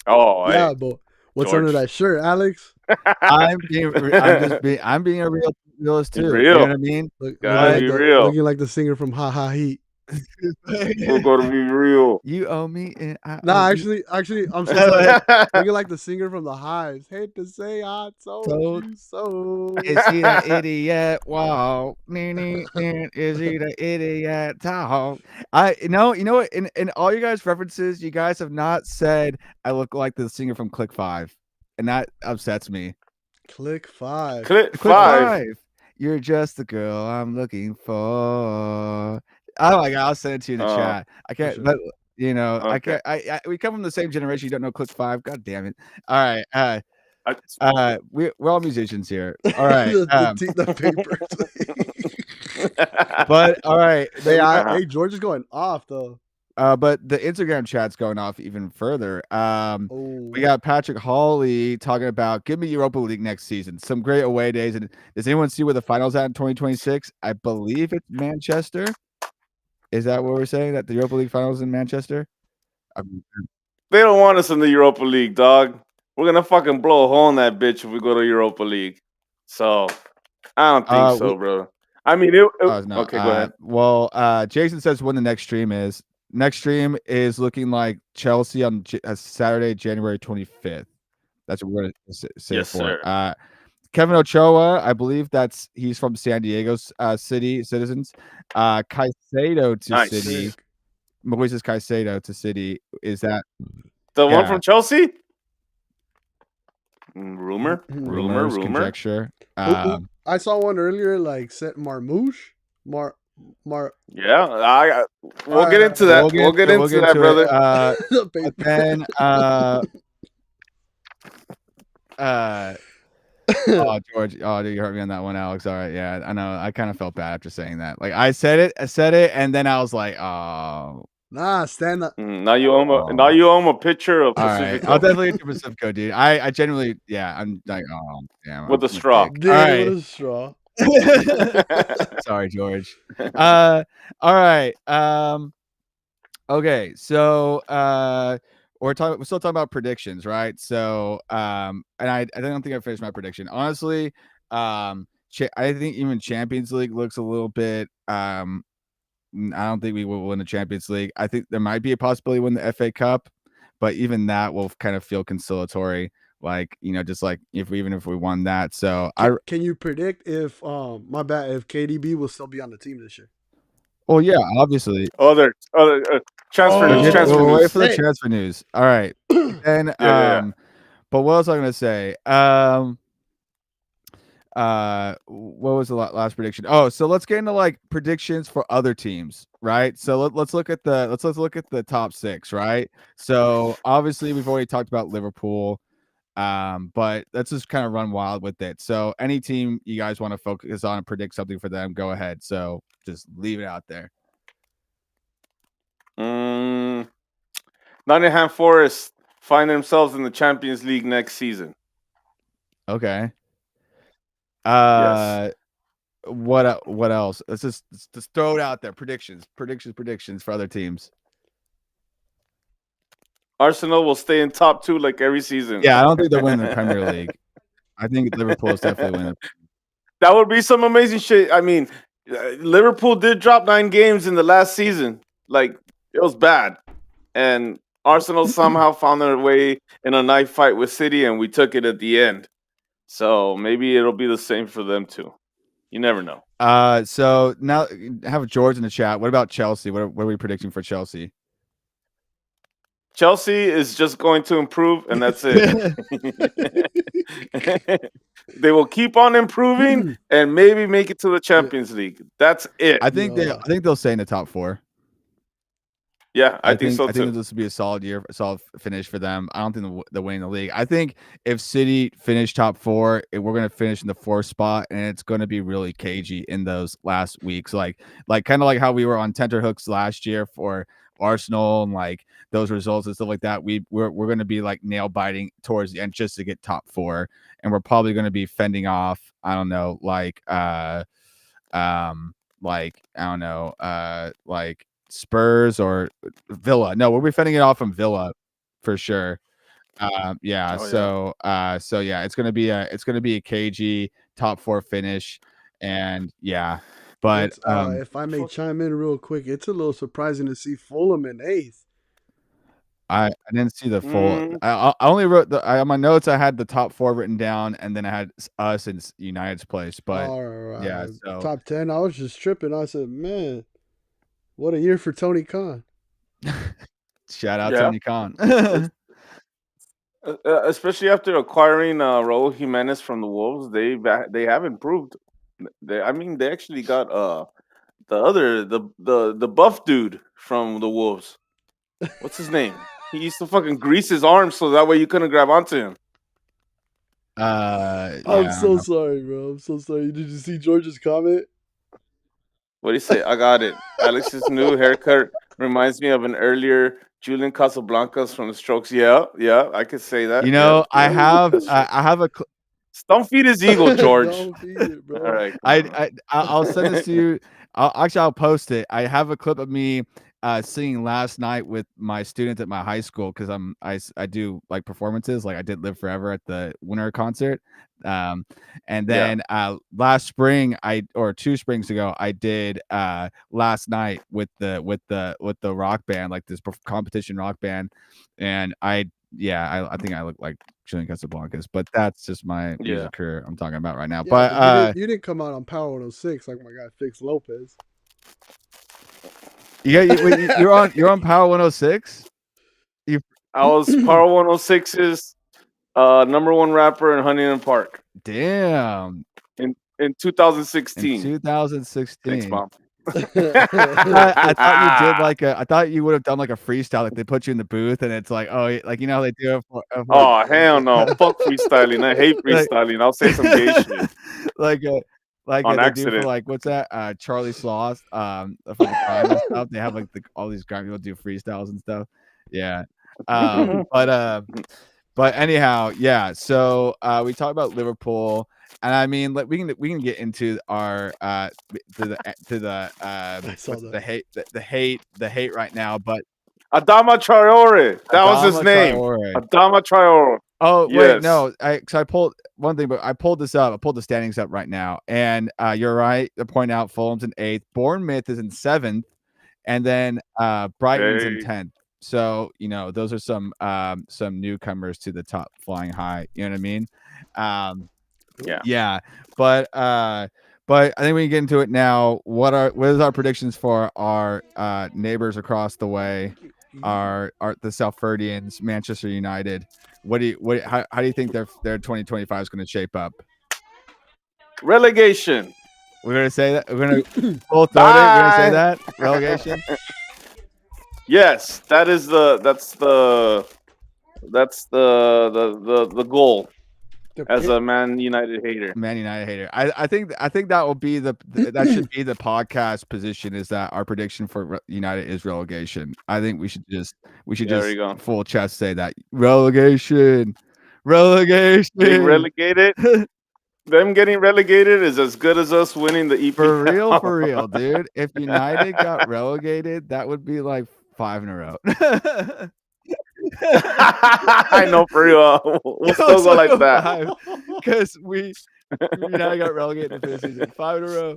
C: Oh,
B: Yeah,
C: hey,
B: but what's under
C: George.
B: that shirt, Alex?
A: I'm being a realist
C: Be
A: too. You know
C: real.
A: what I mean?
C: Gotta be real.
B: Looking like the singer from Ha Ha Heat.
C: We're gonna be real.
A: You owe me, and I owe
B: Nah,
A: you.
B: actually, I'm so sorry. Looking like the singer from the Hives. Hate to say I told
A: So
B: you so.
A: is he the idiot? Wow, is he the idiot? Talk. You know what? In all you guys' references, you guys have not said I look like the singer from Click Five, and that upsets me.
B: Click 5.
C: Click
A: Click
C: 5.
A: 5. You're just the girl I'm looking for. Oh my god, I'll send it to you in the
C: Oh,
A: chat. I can't,
B: sure.
A: but you know, I
C: okay.
A: can't. We come from the same generation. You don't know Click 5. God damn it. All right. We're all musicians here. All right.
B: The papers.
A: But all right.
B: Hey,
C: Uh-huh.
B: hey, George is going off though.
A: But the Instagram chat's going off even further.
B: Oh,
A: We got Patrick Hawley talking about give me Europa League next season. Some great away days. And does anyone see where the finals at in 2026? I believe it's Manchester. Is that what we're saying? That the Europa League finals in Manchester? Um,
C: They don't want us in the Europa League, dog. We're gonna fucking blow a hole in that bitch if we go to Europa League. So I don't think so,
A: we
C: bro. I mean,
A: oh no.
C: okay, go ahead.
A: Well, Jason says when the next stream is. Next stream is looking like Chelsea on Saturday, January 25th. That's what we're gonna say
C: Yes,
A: for.
C: sir.
A: Kevin Ochoa, I believe he's from San Diego's City Citizens. Caicedo to
C: Nice.
A: City. Moises Caicedo to City. Is that
C: The one
A: yeah?
C: from Chelsea? Rumor, rumor,
A: Rumors,
C: rumor.
A: conjecture.
B: I saw one earlier, like set Marmouche. Mar.
C: Yeah, we'll get
B: Alright,
C: into that.
A: We'll
C: We'll
A: get
C: get
A: to it. We'll
C: into
A: get
C: that,
A: to it.
C: brother.
B: the
A: But
B: paper.
A: then oh George, oh dude, you hurt me on that one, Alex. All right, yeah, I know. I kind of felt bad after saying that. Like I said it, and then I was like, oh.
B: Nah, stand up.
C: Now you own a
A: Oh.
C: picture of
A: All right, I'll
C: Pacifico
A: definitely get to Pacifico, dude. I genuinely, yeah, I'm like, oh, damn,
C: with a
A: I'm a
C: straw.
A: dick.
B: Get it with a straw.
A: Sorry, George. All right. Okay, so we're still talking about predictions, right? So and I don't think I finished my prediction. Honestly, I think even Champions League looks a little bit I don't think we will win the Champions League. I think there might be a possibility win the FA Cup, but even that will kind of feel conciliatory. Like, just like even if we won that. So
B: Can you predict if my bad, if KDB will still be on the team this year?
A: well, yeah, obviously.
C: Other transfer
A: We'll
C: news.
A: get
C: Transfer
A: we'll wait
C: news.
A: for the
B: Hey.
A: transfer news. All right. And
C: Yeah.
A: but what else was I gonna say? What was the last prediction? Oh, so let's get into like predictions for other teams, right? So let's look at the top 6, right? So obviously we've already talked about Liverpool, but let's just kind of run wild with it. So any team you guys want to focus on and predict something for them, go ahead. So just leave it out there.
C: Nottingham Forest find themselves in the Champions League next season.
A: Okay.
C: Yes.
A: What else? Let's just throw it out there. Predictions for other teams.
C: Arsenal will stay in top 2 like every season.
A: Yeah, I don't think they'll win the Premier League. I think Liverpool is definitely winning.
C: That would be some amazing shit. I mean, Liverpool did drop 9 games in the last season. Like, it was bad. And Arsenal somehow found their way in a knife fight with City, and we took it at the end. So maybe it'll be the same for them too. You never know.
A: So now have George in the chat. What about Chelsea? What are we predicting for Chelsea?
C: Chelsea is just going to improve, and that's it. They will keep on improving and maybe make it to the Champions League. That's it.
A: I think they'll stay in the top 4.
C: Yeah, I think so
A: I think
C: too.
A: that this would be a solid year, a solid finish for them. I don't think they're winning the league. I think if City finish top four, we're gonna finish in the fourth spot, and it's gonna be really cagey in those last weeks, like kind of like how we were on tenterhooks last year for Arsenal and like those results and stuff like that. We're gonna be like nail biting towards the end just to get top four, and we're probably gonna be fending off. I don't know, like I don't know, like Spurs or Villa. No, we'll be fending it off from Villa for sure. Yeah.
C: Oh yeah.
A: So yeah, it's gonna be a cagey top four finish, and yeah, but
B: What's if I may chime in real quick, it's a little surprising to see Fulham in eighth.
A: I didn't see the full.
C: Mm,
A: I only wrote on my notes. I had the top four written down, and then I had us in United's place. But yeah, so
B: Top 10. I was just tripping. I said, man, what a year for Tony Khan.
A: shout out
C: yeah.
A: Tony Khan.
C: Especially after acquiring Raul Jimenez from the Wolves, they have improved. I mean, they actually got the buff dude from the Wolves. What's his name? He used to fucking grease his arms so that way you couldn't grab onto him.
B: I'm
A: Yeah.
B: so sorry, bro. I'm so sorry. Did you see George's comment?
C: What do you say? I got it. Alex's new haircut reminds me of an earlier Julian Casablancas from the Strokes. Yeah, yeah, I could say that.
A: You
C: Yeah,
A: know,
C: yeah, that's true.
A: I have a
C: Don't feed his ego, George.
B: Don't feed it, bro.
C: All right, come on.
A: I'll send this to you. I'll post it. I have a clip of me singing last night with my students at my high school because I do like performances. Like I did Live Forever at the winter concert. Um, and
C: Yeah.
A: then last spring or 2 springs ago I did last night with the rock band, like this competition rock band, and I think I look like Julian Casablancas, but that's just my
C: Yeah.
A: music career I'm talking about right now.
B: Yeah,
A: but
B: you didn't come out on Power 106 like my guy Fix Lopez.
A: yeah, you're on Power 106.
C: I was Power 106's number one rapper in Huntington Park
A: Damn,
C: in
A: in
C: 2016.
A: 2016.
C: Thanks, Mom.
A: I thought you did like I thought you would have done like a freestyle, like they put you in the booth and it's like, oh, like you know how they do it for
C: Oh hell no! Fuck freestyling. I hate
A: like,
C: freestyling. I'll say some gay shit
A: like
C: on
A: they do for
C: accident.
A: like what's that? Charlie Sloth, for the crime and stuff. They have like all these crime people do freestyles and stuff. Yeah. But anyhow, yeah. So we talked about Liverpool, and I mean, like we can get into our to the
B: I saw
A: what's
B: that.
A: the hate right now, but
C: Adama Traore. That was his
A: Adama
C: name.
A: Traore.
C: Adama Traore.
A: Oh wait,
C: Yes.
A: no, I pulled one thing, but I pulled this up. I pulled the standings up right now, and you're right to point out Fulham's in 8th, Bournemouth is in 7th, and then Brighton's in
C: Hey.
A: 10th. So you know those are some newcomers to the top flying high. You know what I mean?
C: Yeah.
A: Yeah, but I think we can get into it now. What is our predictions for our neighbors across the way? Are the Salfordians, Manchester United? How do you think their 2025 is going to shape up?
C: Relegation.
A: We're gonna say that. We're gonna full throat it. We're gonna say
C: Bye.
A: that relegation.
C: Yes, that's the goal as a Man United hater.
A: Man United hater. I think that will be that should be the podcast position, is that our prediction for United is relegation. I think we should just
C: There you go.
A: full chest say that relegation.
C: Being relegated. Them getting relegated is as good as us winning the EPL.
A: For real, dude. If United got relegated, that would be like 5 in a row.
C: I know, for real. We'll still go like that.
A: Because United got relegated for the season. 5 in a row.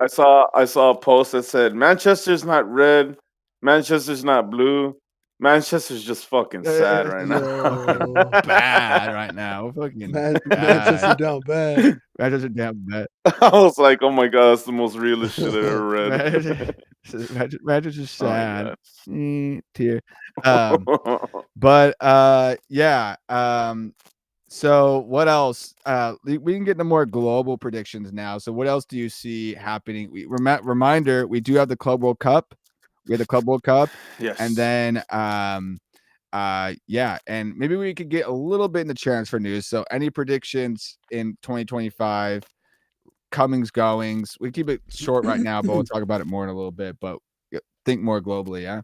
C: I saw a post that said Manchester's not red, Manchester's not blue, Manchester's just fucking sad right now.
A: Bad right now. We're fucking
B: Manchester down bad.
A: Manchester down bad.
C: I was like, oh my god, that's the most realest shit I ever read.
A: Manchester's sad.
C: Oh
A: Tear. But yeah. So what else? We can get into more global predictions now. So what else do you see happening? Reminder, we do have the Club World Cup, We had the Club World Cup,
C: Yes.
A: and then yeah, and maybe we could get a little bit in the transfer news. So any predictions in 2025, comings, goings? We keep it short right now, but we'll talk about it more in a little bit. But think more globally, yeah.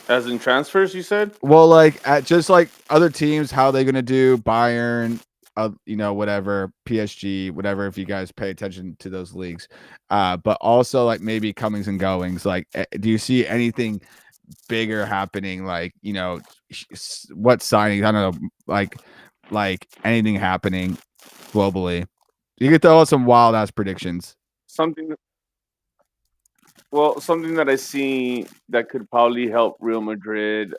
C: As in transfers, you said?
A: Well, like just like other teams, how they gonna do Bayern, whatever, PSG, whatever. If you guys pay attention to those leagues, but also like maybe comings and goings. Like, do you see anything bigger happening? Like, what signing? I don't know, like anything happening globally. You could throw out some wild ass predictions.
C: Something. Well, something that I see that could probably help Real Madrid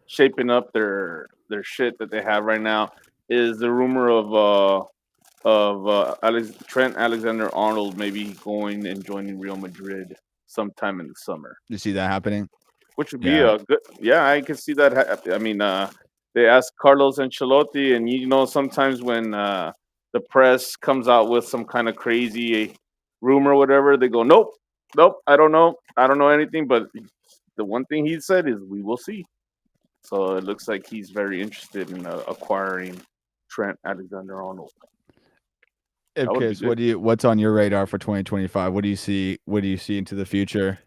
C: shaping up their shit that they have right now is the rumor of Trent Alexander Arnold maybe going and joining Real Madrid sometime in the summer,
A: You see that happening?
C: which would be
A: Yeah.
C: a good. Yeah, I can see that. I mean, they asked Carlos Ancelotti, and sometimes when the press comes out with some kind of crazy rumor or whatever, they go, "Nope, nope, I don't know anything." But the one thing he said is, "We will see." So it looks like he's very interested in acquiring Trent Alexander Arnold. That would be
A: Ibkis,
C: good.
A: what's on your radar for 2025? What do you see? What do you see into the future?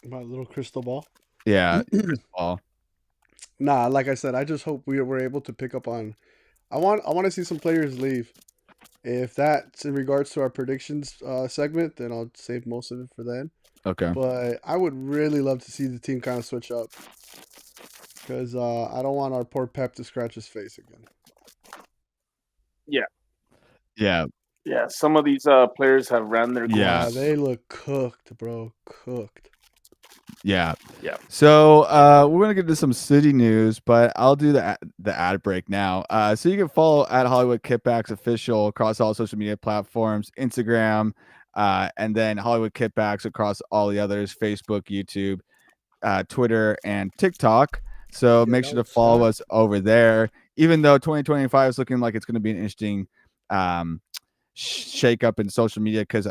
B: My little crystal ball.
A: Yeah, crystal ball.
B: Nah, like I said, I just hope we were able to pick up on. I want to see some players leave. If that's in regards to our predictions segment, then I'll save most of it for then.
A: Okay.
B: But I would really love to see the team kind of switch up because I don't want our poor Pep to scratch his face again.
C: Yeah,
A: Yeah.
C: yeah. Some of these players have ran their
A: Yeah.
C: course.
B: They look cooked, bro. Cooked.
A: Yeah.
C: Yeah.
A: So we're gonna get to some city news, but I'll do the ad break now. So you can follow at Hollywood Kippax official across all social media platforms, Instagram, and then Hollywood Kippax across all the others, Facebook, YouTube, Twitter, and TikTok. So
B: Get
A: make sure to
B: out,
A: follow
B: Scott.
A: us over there. Even though 2025 is looking like it's going to be an interesting shake up in social media, because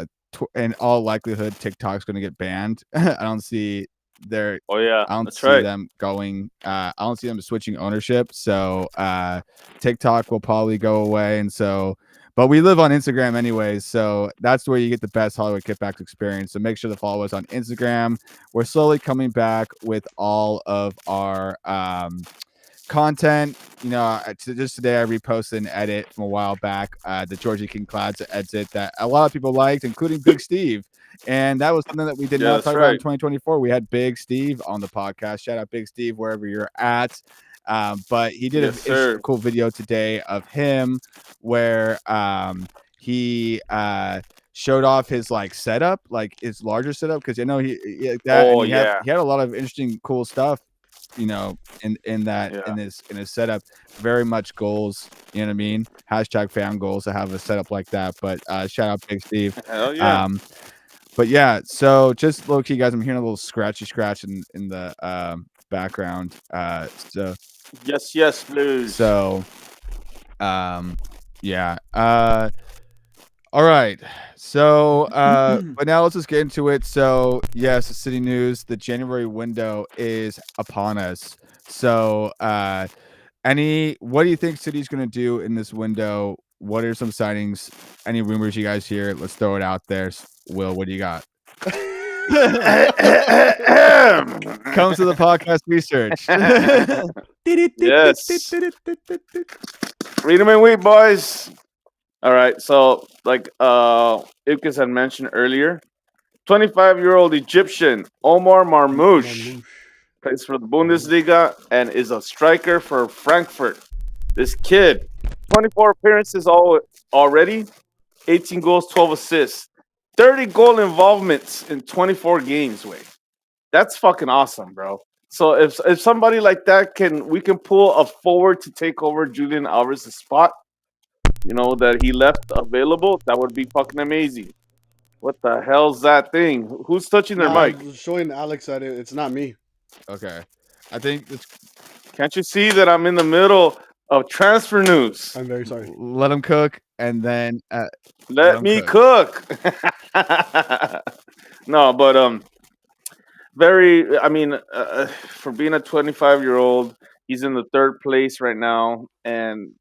A: in all likelihood TikTok's going to get banned. I don't see their
C: Oh yeah,
A: I don't
C: that's
A: see
C: right.
A: them going. I don't see them switching ownership. So TikTok will probably go away, and so. But we live on Instagram anyways, so that's where you get the best Hollywood Kickbacks experience. So make sure to follow us on Instagram. We're slowly coming back with all of our content. Just today I reposted an edit from a while back, the Georgie King Clouds edit that a lot of people liked, including Big Steve. And that was something that we did
C: Yeah,
A: not
C: that's
A: talk about in
C: right.
A: 2024. We had Big Steve on the podcast. Shout out Big Steve wherever you're at. But he did
C: Yes, sir.
A: a cool video today of him where he showed off his like setup, like his larger setup, because he had that,
C: Oh
A: and
C: yeah,
A: he had a lot of interesting, cool stuff. In
C: yeah.
A: his setup, very much goals. You know what I mean? Hashtag fan goals to have a setup like that. But shout out Big Steve.
C: Hell yeah.
A: But yeah, so just low key, guys, I'm hearing a little scratchy scratch in the background.
C: Yes, blues.
A: So yeah. All right. So but now let's just get into it. So yes, the city news, the January window is upon us. So what do you think City's gonna do in this window? What are some signings? Any rumors you guys hear? Let's throw it out there. Will, what do you got? Comes to the podcast research.
C: Yes. Read them in wheat, boys. All right. So, like Ilkis had mentioned earlier, 25-year-old Egyptian Omar Marmouche plays for the Bundesliga and is a striker for Frankfurt. This kid, 24 appearances already, 18 goals, 12 assists, 30 goal involvements in 24 games. Wait, that's fucking awesome, bro. So if somebody like that we can pull a forward to take over Julian Alvarez's spot, that he left available, that would be fucking amazing. What the hell's that thing? Who's touching their
B: Nah,
C: mic?
B: I'm showing Alex that it's not me.
A: Okay. I think it's
C: Can't you see that I'm in the middle of transfer news?
B: I'm very sorry.
A: let him cook and then
C: Let me
A: cook.
C: cook. No, but very. I mean, for being a 25-year-old, he's in the third place right now, and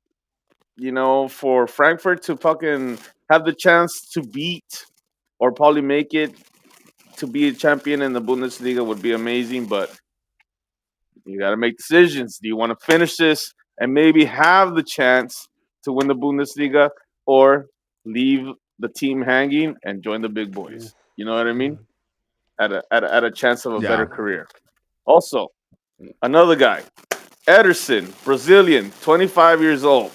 C: for Frankfurt to fucking have the chance to beat or probably make it to be a champion in the Bundesliga would be amazing. But you got to make decisions. Do you want to finish this and maybe have the chance to win the Bundesliga, or leave the team hanging and join the big boys?
B: Oof,
C: You know what I mean?
B: God.
C: At a chance of a better
A: Yeah.
C: career. Also, another guy, Ederson, Brazilian, 25 years old,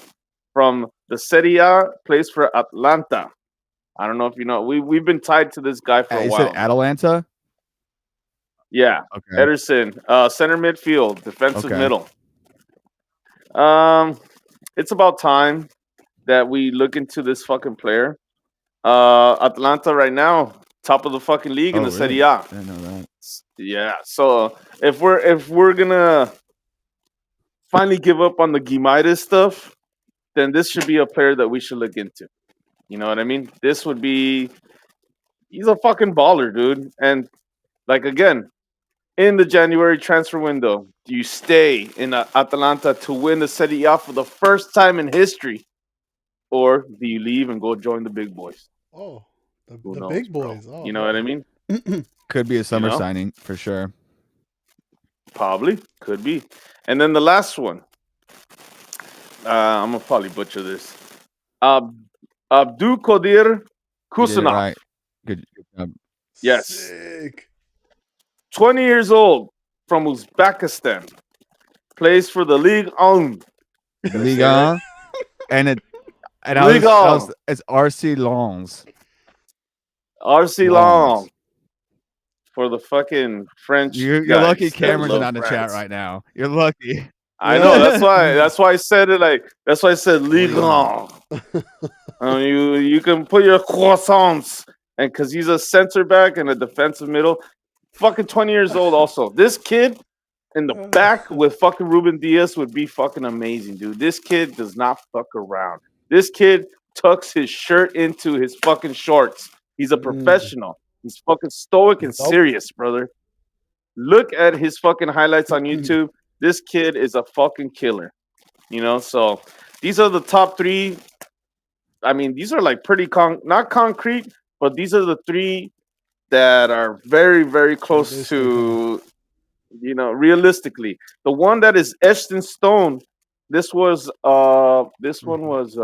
C: from the Serie A, plays for Atlanta. I don't know if you know. We've been tied to this guy for a
A: You said
C: while now.
A: Atalanta.
C: Yeah,
A: Okay.
C: Ederson, center midfield, defensive
A: Okay.
C: middle. It's about time that we look into this fucking player. Atlanta right now, top of the fucking league in
A: Oh,
C: the
A: really?
C: Serie A.
A: I didn't know that.
C: Yeah. So if we're gonna finally give up on the Guimaraes stuff, then this should be a player that we should look into. You know what I mean? This would be. He's a fucking baller, dude. And like again, in the January transfer window, do you stay in Atalanta to win the Serie A for the first time in history, or do you leave and go join the big boys?
B: Oh,
C: Who
B: the
C: knows,
B: big
C: bro?
B: boys. Oh,
C: You know what I
B: okay.
C: mean?
A: Could be a
C: You
A: summer
C: know,
A: signing for sure.
C: probably could be. And then the last one, I'm gonna probably butcher this. Ab- Abdul Qadir
A: You did it
C: Kusanov.
A: right. Good job.
C: Yes,
B: Sick.
C: 20 years old, from Uzbekistan, plays for the League On. Did I say it right?
A: Liga, and it and
C: League
A: I
C: On.
A: was it's RC Longs.
C: RC Long
A: Longs.
C: for the fucking French
A: You're lucky
C: guys that
A: Cameron's
C: love
A: not in the chat
C: France.
A: right now. You're lucky.
C: I know. That's why I said it like. That's why I said Ligue
A: Ligue 1.
C: 1. You can put your croissants, and because he's a center back and a defensive middle, fucking 20 years old. Also, this kid in the back with fucking Ruben Diaz would be fucking amazing, dude. This kid does not fuck around. This kid tucks his shirt into his fucking shorts. He's a professional. He's fucking stoic and
B: Nope.
C: serious, brother. Look at his fucking highlights on YouTube. This kid is a fucking killer. So these are the top three. I mean, these are like pretty not concrete, but these are the three that are very, very close
B: Realistic, huh?
C: to, realistically. The one that is etched in stone. This one was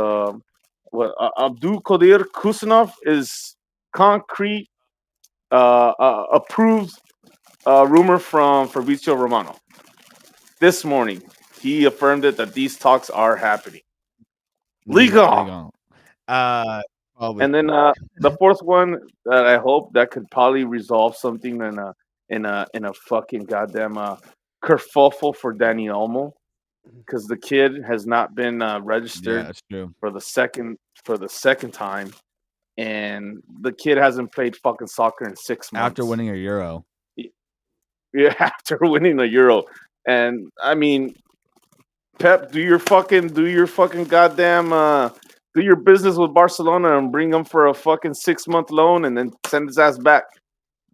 C: what Abdul Qadir Kusanov is concrete, approved, rumor from Fabrizio Romano this morning. He affirmed it that these talks are happening. Legal.
A: Probably.
C: And then the fourth one that I hope that could probably resolve something in a fucking goddamn kerfuffle for Danny Olmo, because the kid has not been
A: Yeah,
C: registered
A: that's true.
C: for the second time, and the kid hasn't played fucking soccer in 6 months
A: After winning a Euro.
C: Yeah, after winning the Euro. And I mean, Pep, do your fucking goddamn do your business with Barcelona and bring him for a fucking 6-month loan, and then send his ass back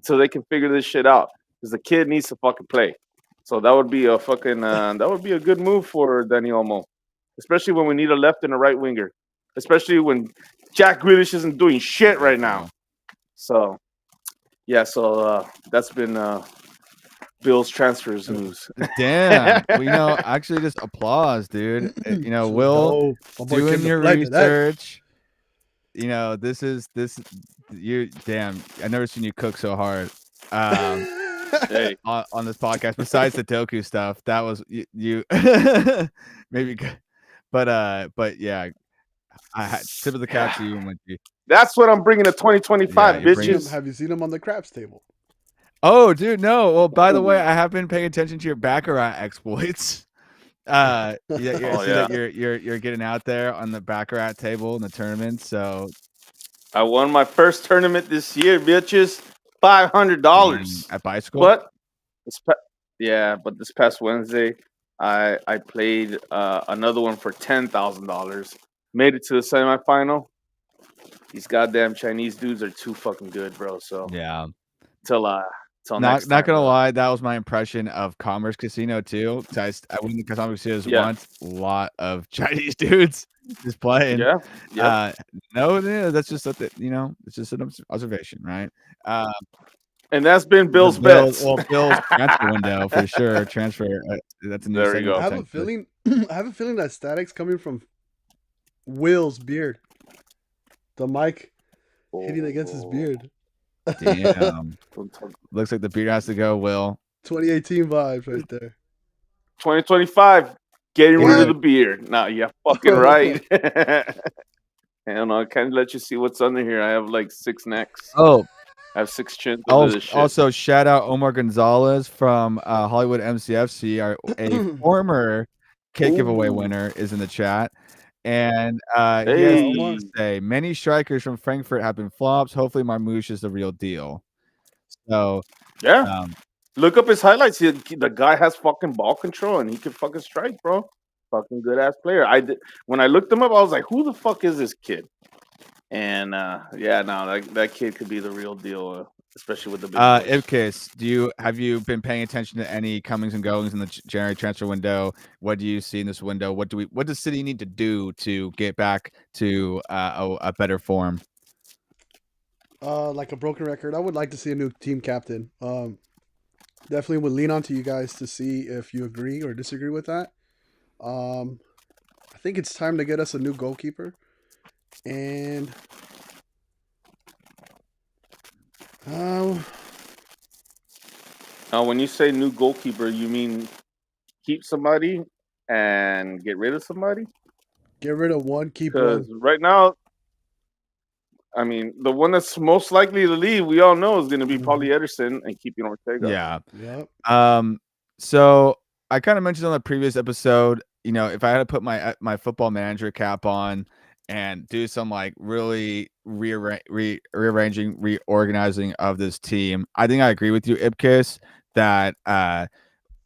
C: so they can figure this shit out, because the kid needs to fucking play. So that would be a good move for Danny Olmo, especially when we need a left and a right winger, especially when Jack Grealish isn't doing shit right now. So yeah, that's been Bill's transfers news.
A: Damn. Well, actually just applause, dude. Will,
B: My boy
A: doing
B: came to
A: your
B: play today.
A: research. This you damn. I've never seen you cook so hard.
C: Hey,
A: On this podcast, besides the Toku stuff, that was you maybe good. But yeah, I had tip of the cap to you and Winky.
C: that's what I'm bringing to 2025,
A: Yeah, you're bringing-
C: bitches.
B: Have you seen him on the craps table?
A: Oh, dude, no. Well, by the way, I have been paying attention to your Baccarat exploits. Yeah, I see that you're getting out there on the Baccarat table in the tournament. So
C: I won my first tournament this year, bitches. $500
A: at bicycle.
C: But this past Wednesday, I played another one for $10,000. Made it to the semifinal. These goddamn Chinese dudes are too fucking good, bro. So
A: Yeah.
C: till till next
A: Not
C: time.
A: gonna
C: brother.
A: lie, that was my impression of Commerce Casino too. I went to Commerce Casinos
C: Yeah.
A: once. A lot of Chinese dudes just playing.
C: Yeah. Yeah.
A: No, that's just something, it's just an observation, right?
C: And that's been
A: The
C: Bill's bets.
A: Bill's transfer window for sure. Transfer. That's a new
C: There we
A: segment.
C: go.
B: I have a
A: potentially.
B: feeling. I have a feeling that static's coming from Will's beard. The mic hitting against his beard.
A: Damn. Looks like the beard has to go, Will.
B: 2018 vibes right there.
C: 2025, getting rid of
B: What?
C: the beard. No, you're fucking right. And I can't let you see what's under here. I have like 6 necks.
A: Oh,
C: I have 6 chins under this shit.
A: also shout out Omar Gonzalez from Hollywood MCFC, a former kit giveaway
B: Ooh.
A: winner, is in the chat. And he has
C: Hey.
A: to say, many strikers from Frankfurt have been flops. Hopefully Marmouche is the real deal. So
C: Yeah. Look up his highlights. The guy has fucking ball control and he can fucking strike, bro. Fucking good ass player. When I looked him up, I was like, who the fuck is this kid? And yeah, no, that kid could be the real deal, especially with the big boys.
A: Ipkiss, have you been paying attention to any comings and goings in the January transfer window? What do you see in this window? What does City need to do to get back to a better form?
B: Like a broken record, I would like to see a new team captain. Definitely would lean on to you guys to see if you agree or disagree with that. I think it's time to get us a new goalkeeper. And
C: when you say new goalkeeper, you mean keep somebody and get rid of somebody?
B: Get rid of one, keep
C: Because
B: one.
C: right now, I mean, the one that's most likely to leave, we all know, is going to be probably Ederson and keeping Ortega.
A: Yeah.
B: Yep.
A: So I kind of mentioned on the previous episode, if I had to put my football manager cap on and do some like really rearranging, reorganizing of this team, I think I agree with you, Ipkiss, that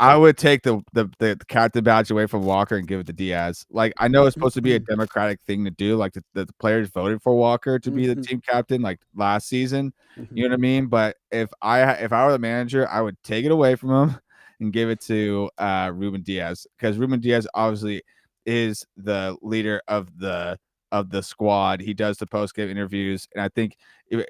A: I would take the captain badge away from Walker and give it to Diaz. Like, I know it's supposed to be a democratic thing to do. Like, the players voted for Walker to be the team captain, like last season. You know what I mean? But if I were the manager, I would take it away from him and give it to Ruben Diaz, because Ruben Diaz obviously is the leader of the squad. He does the post game interviews, and I think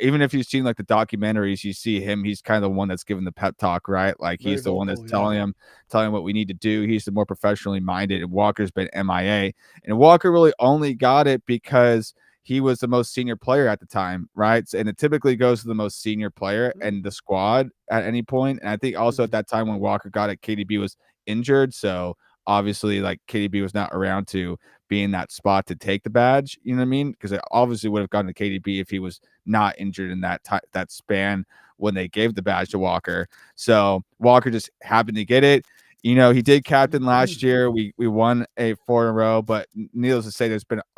A: even if you've seen like the documentaries, you see him. He's kind of the one that's giving the pep talk, right? Like, he's the one that's telling him what we need to do. He's the more professionally minded, and Walker's been MIA. And Walker really only got it because he was the most senior player at the time, right? And it typically goes to the most senior player in the squad at any point. And I think also at that time when Walker got it, KDB was injured, so obviously like KDB was not around to be in that spot to take the badge. You know what I mean? Because it obviously would have gone to KDB if he was not injured in that span when they gave the badge to Walker. So Walker just happened to get it. He did captain last year. We won 4 in a row, but needless to say,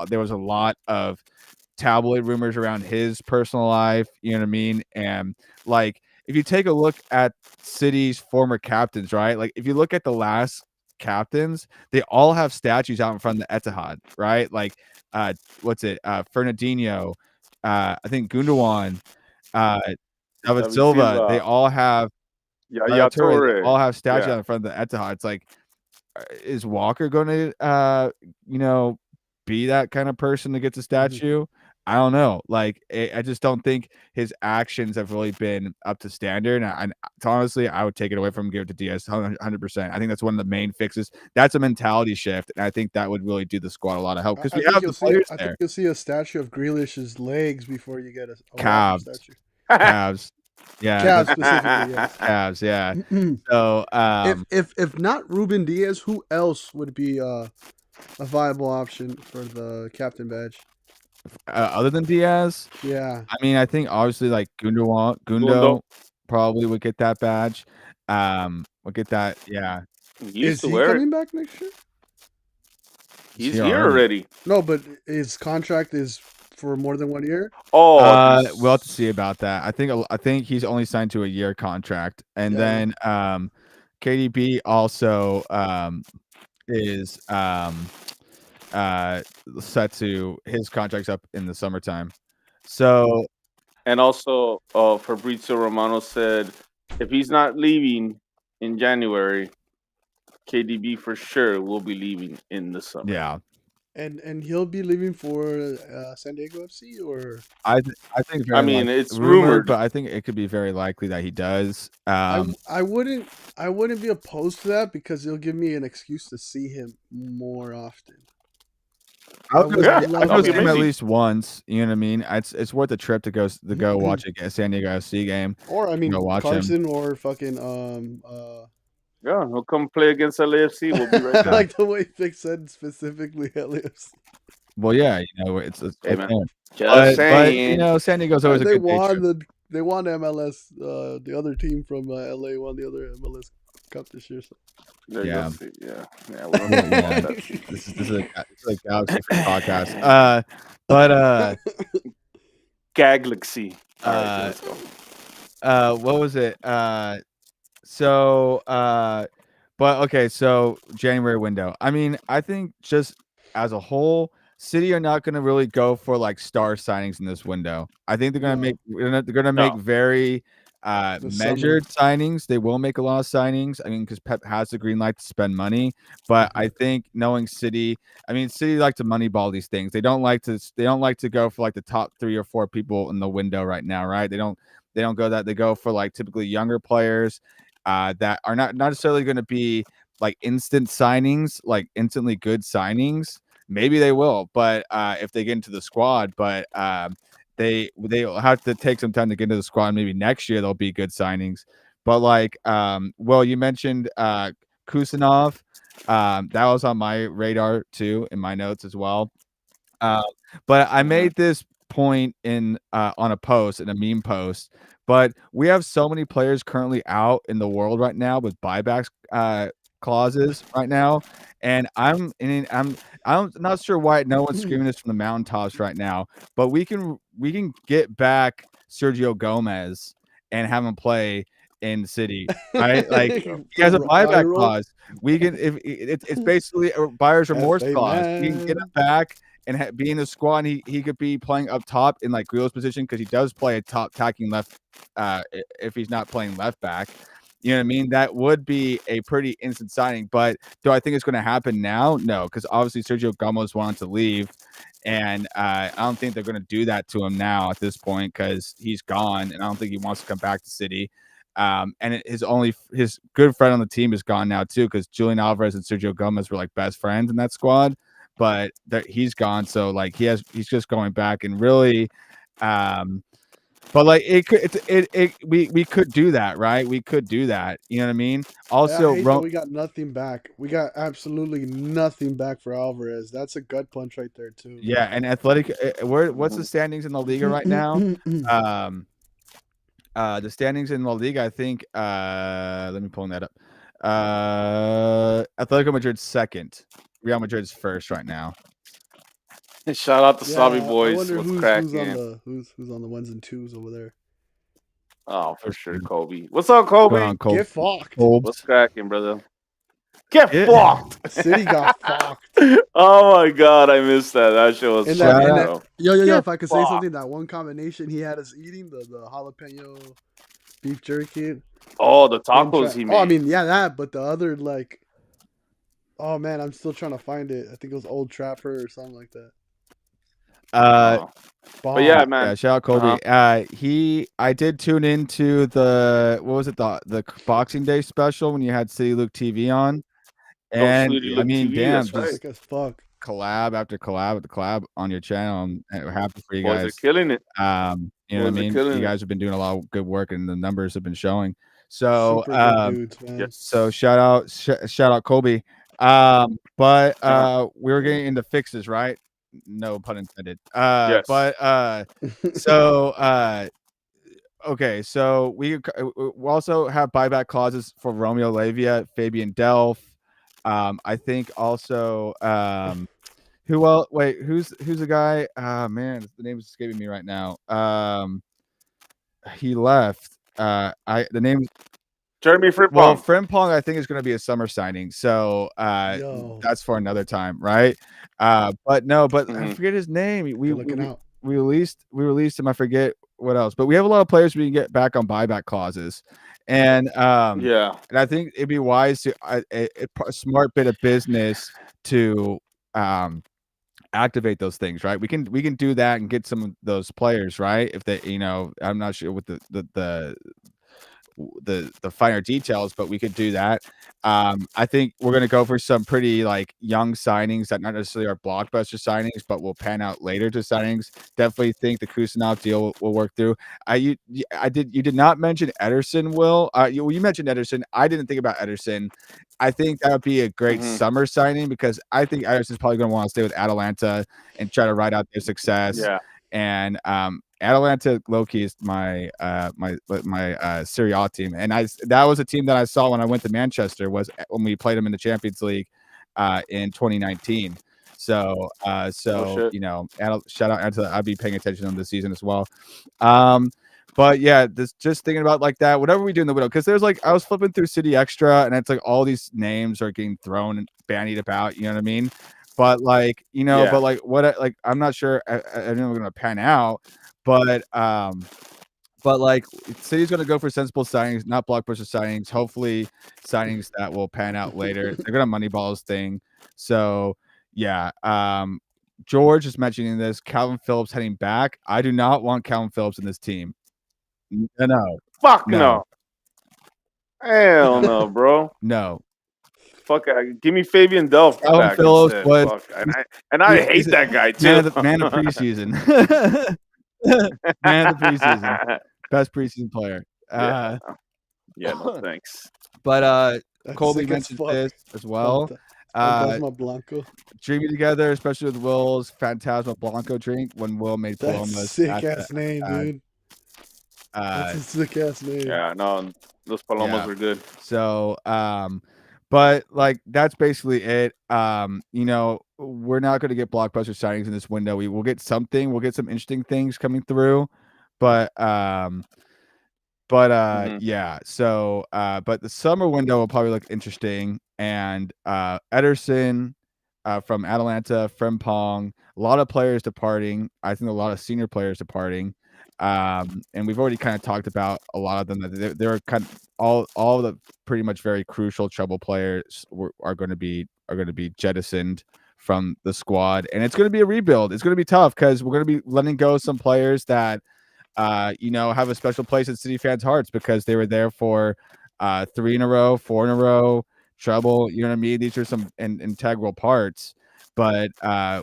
A: there was a lot of tabloid rumors around his personal life. You know what I mean? And like, if you take a look at City's former captains, right? Like, if you look at the last captains, they all have statues out in front of the Etihad, right? Like, what's it? Fernandinho, I think Gundogan, David Silva. They all have
C: Torre.
A: They all have statues out in front of the Etihad. It's like, is Walker going to, be that kind of person that gets a statue? I don't know. Like, I just don't think his actions have really been up to standard. And honestly, I would take it away from him, give it to Diaz 100%. I think that's one of the main fixes. That's a mentality shift, and I think that would really do the squad a lot of help, because we have the players there.
B: I think you'll see a statue of Grealish's legs before you get a
A: calves.
B: statue.
A: Calves. Yeah.
B: Calves specifically, yes.
A: Calves, yeah. So
B: if not Ruben Diaz, who else would be a viable option for the captain badge?
A: Other than Diaz?
B: Yeah.
A: I mean, I think obviously like Gundo probably would get that badge. Would get that, yeah.
B: Is he coming back next year?
C: He's here already.
B: No, but his contract is for more than 1 year.
C: Oh,
A: we'll have to see about that. I think he's only signed to a year contract, and then KDB also is set to his contract's up in the summertime. So
C: And also, Fabrizio Romano said if he's not leaving in January, KDB for sure will be leaving in the summer.
A: Yeah,
B: And he'll be leaving for San Diego FC or
A: I think
C: I
A: very
C: mean,
A: like
C: it's
A: rumored,
C: rumored.
A: but I think it could be very likely that he does.
B: I wouldn't be opposed to that because it'll give me an excuse to see him more often. I would
C: Yeah,
A: I'd
B: love
A: go
C: that'll be
A: see him
B: that.
A: at
C: amazing.
A: least once. You know what I mean? It's worth the trip to go watch a San Diego FC game.
B: Or I
A: Go
B: mean
A: watch him.
B: Carson or fucking
C: Yeah, he'll come play against LAFC. We'll be right
B: I
C: there.
B: like the way Vic said specifically LAFC.
A: Well, yeah, you know, it's
C: Hey
A: right
C: man,
A: there.
C: just
A: But you
C: saying.
A: know, San Diego's always a
B: They
A: good day
B: won
A: trip.
B: they won MLS. The other team from LA won the other MLS Cup this year. So.
C: There you
A: Yeah.
C: go. See, yeah. We don't talk about that.
A: This is a Galaxy Free podcast. But
C: Galaxy. All right, let's go.
A: what was it? So but okay, so January window. I mean, I think just as a whole, City are not going to really go for like star signings in this window. I think they're going to
B: No.
A: they're going to make
C: No.
A: very
B: The
A: measured signings. They will make a lot of signings. I mean, because Pep has the green light to spend money, but I think knowing City, I mean, City like to moneyball these things. They don't like to go for like the top 3 or 4 people in the window right now, right? They don't go that. They go for like typically younger players that are not necessarily going to be like instant signings, like instantly good signings. Maybe they will, but if they get into the squad, but they'll have to take some time to get into the squad. Maybe next year they'll be good signings. But like, well, you mentioned Kusanov. That was on my radar too, in my notes as well. But I made this point in on a post, in a meme post. But we have so many players currently out in the world right now with buybacks clauses right now, and I'm not sure why no one's screaming this from the mountaintops right now. But we can get back Sergio Gomez and have him play in City, right? Like he has a buyback clause. We can if it's basically a buyer's remorse
B: FA
A: clause. We can get him
B: man.
A: back and be in the squad. And he could be playing up top in like Grillo's position because he does play a top tacking left. If he's not playing left back, you know what I mean. That would be a pretty instant signing. But do I think it's going to happen now? No, because obviously Sergio Gomez wanted to leave. And I don't think they're going to do that to him now at this point because he's gone, and I don't think he wants to come back to City. And his good friend on the team is gone now too because Julian Alvarez and Sergio Gomez were like best friends in that squad, but he's gone. So like he's just going back and really, but like we could do that, right? We could do that. You know what I mean? Also,
B: I hate that we got nothing back. We got absolutely nothing back for Alvarez. That's a gut punch right there too.
A: yeah, and Athletic. What's the standings in La Liga right now? The standings in La Liga, I think. Let me pull that up. Atletico Madrid's second. Real Madrid's first right now.
C: Shout out to Slavi
B: I
C: boys.
B: wonder
C: What's
B: who's
C: cracking?
B: who's on the ones and twos over there.
C: Oh, for sure, Kobe. What's up, Kobe?
A: Going on, Cole.
B: Get fucked.
C: What's cracking, brother? Get fucked.
B: City got fucked.
C: Oh my god, I missed that. That shit was
B: And
C: funny,
B: that,
C: bro.
B: yo,
C: Get
B: if I could say
C: fucked.
B: something, that one combination he had us eating, the jalapeno beef jerky.
C: Oh, the tacos he made.
B: Oh, I mean, yeah, that, but the other, like, oh man, I'm still trying to find it. I think it was Old Trapper or something like that.
C: But yeah, man.
A: Yeah, shout out Kobe. I did tune into the the Boxing Day special when you had City Luke TV on, and
C: City
A: I
C: Luke
A: mean,
C: TV,
A: damn,
C: that's right.
A: just
B: Sick as fuck.
A: collab after collab with the collab on your channel. I'm happy for you
C: Boys
A: guys.
C: are killing it.
A: You know what I mean? You guys have been doing a lot of good work, and the numbers have been showing. So,
B: super good dudes, man.
C: Yes.
A: so shout out Kobe. But we were getting into fixes, right? No pun intended.
C: Yes.
A: But so okay, so we also have buyback clauses for Romeo Lavia, Fabian Delph. I think also who else? Wait, who's the guy? Man, the name is escaping me right now. He left. The name
C: Jeremy Frimpong.
A: Well, Frimpong, I think is going to be a summer signing, so that's for another time, right? But I forget his name. We released him. I forget what else? But we have a lot of players we can get back on buyback clauses, and
C: Yeah.
A: I think it'd be wise to a smart bit of business to activate those things, right? We can do that and get some of those players, right? If they, I'm not sure what the finer details, but we could do that. I think we're gonna go for some pretty like young signings that not necessarily are blockbuster signings, but will pan out later to signings. Definitely think the Kusanov deal will work through. You did not mention Ederson, Will. You mentioned Ederson. I didn't think about Ederson. I think that would be a great
C: Hmm.
A: summer signing because I think Ederson's probably going to want to stay with Atalanta and try to ride out their success.
C: Yeah.
A: And Atalanta Loki is my Serie A team, and that was a team that I saw when I went to Manchester was when we played them in the Champions League in 2019. So
C: Oh shit.
A: shout out to I'll be paying attention to them this season as well. But yeah, just thinking about like that, whatever we do in the window, because there's like I was flipping through City Extra, and it's like all these names are getting thrown and bandied about. You know what I mean? But like
C: Yeah.
A: like I'm not sure. I know we're gonna pan out, but like City's going to go for sensible signings, not blockbuster signings. Hopefully, signings that will pan out later. They're going to moneyball this thing. So yeah, George is mentioning this. Calvin Phillips heading back. I do not want Calvin Phillips in this team. No,
C: Fuck
A: no,
C: no. Hell no, bro.
A: no.
C: Fuck. Give me Fabian Delph
A: Calvin
C: back
A: Phillips
C: instead.
A: was
C: Fuck. And I
A: he's
C: hate
A: a
C: that guy too.
A: man of preseason. Man of the preseason. Best preseason player.
C: Yeah. Yeah. No thanks.
A: But
B: That's
A: Colby
B: sick as
A: mentioned
B: fuck.
A: this as well.
B: Fantasma Blanco.
A: Dreaming together, especially with Will's Phantasma Blanco drink when Will made
B: That's
A: Palomas.
B: sick ass name, dude. That's a sick ass name.
C: Yeah. No. Those Palomas
A: Yeah.
C: are good.
A: So but like that's basically it. We're not going to get blockbuster signings in this window. We will get something. We'll get some interesting things coming through, but yeah. So but the summer window will probably look interesting. And Ederson from Atalanta, Frimpong, a lot of players departing. I think a lot of senior players departing. And we've already kind of talked about a lot of them. That they're kind of all the pretty much very crucial trouble players are going to be jettisoned from the squad, and it's going to be a rebuild. It's going to be tough because we're going to be letting go some players that have a special place in City fans' hearts because they were there for 3 in a row, 4 in a row, treble. You know what I mean? These are some integral parts, but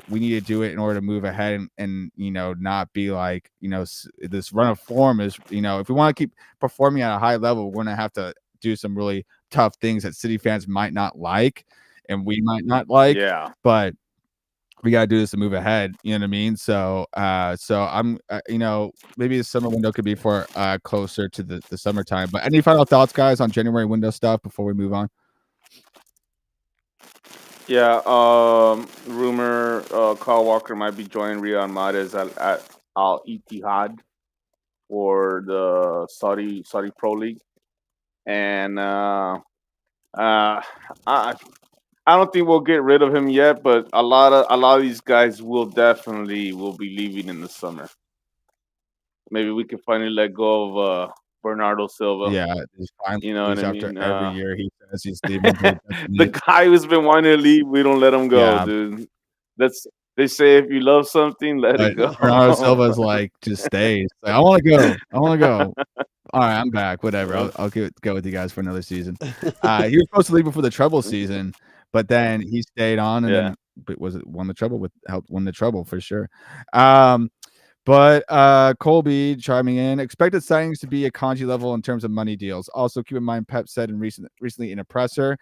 A: we need to do it in order to move ahead and not be like this run of form is if we want to keep performing at a high level, we're gonna have to do some really tough things that City fans might not like and we might not like.
C: Yeah.
A: But we got to do this to move ahead. You know what I mean? So, I'm, maybe the summer window could be for closer to the summertime. But any final thoughts, guys, on January window stuff before we move on?
C: Yeah. Rumor Kyle Walker might be joining Riyad Mahrez at Al Ittihad for the Saudi Pro League, and I don't think we'll get rid of him yet, but a lot of these guys will definitely be leaving in the summer. Maybe we can finally let go of Bernardo Silva.
A: Yeah, he's finally
C: You know what I
A: after
C: mean?
A: every year he says he's leaving.
C: The guy who's been wanting to leave, we don't let him go,
A: Yeah.
C: dude. They say if you love something, let it go.
A: Bernardo Silva's like, just stay. Like, I want to go. I want to go. All right, I'm back. Whatever. I'll go with you guys for another season. He was supposed to leave before the treble season, but then he stayed on and then won the treble helped win the treble for sure. But Colby chiming in, expected signings to be a Kanji level in terms of money deals. Also, keep in mind, Pep said recently in a presser,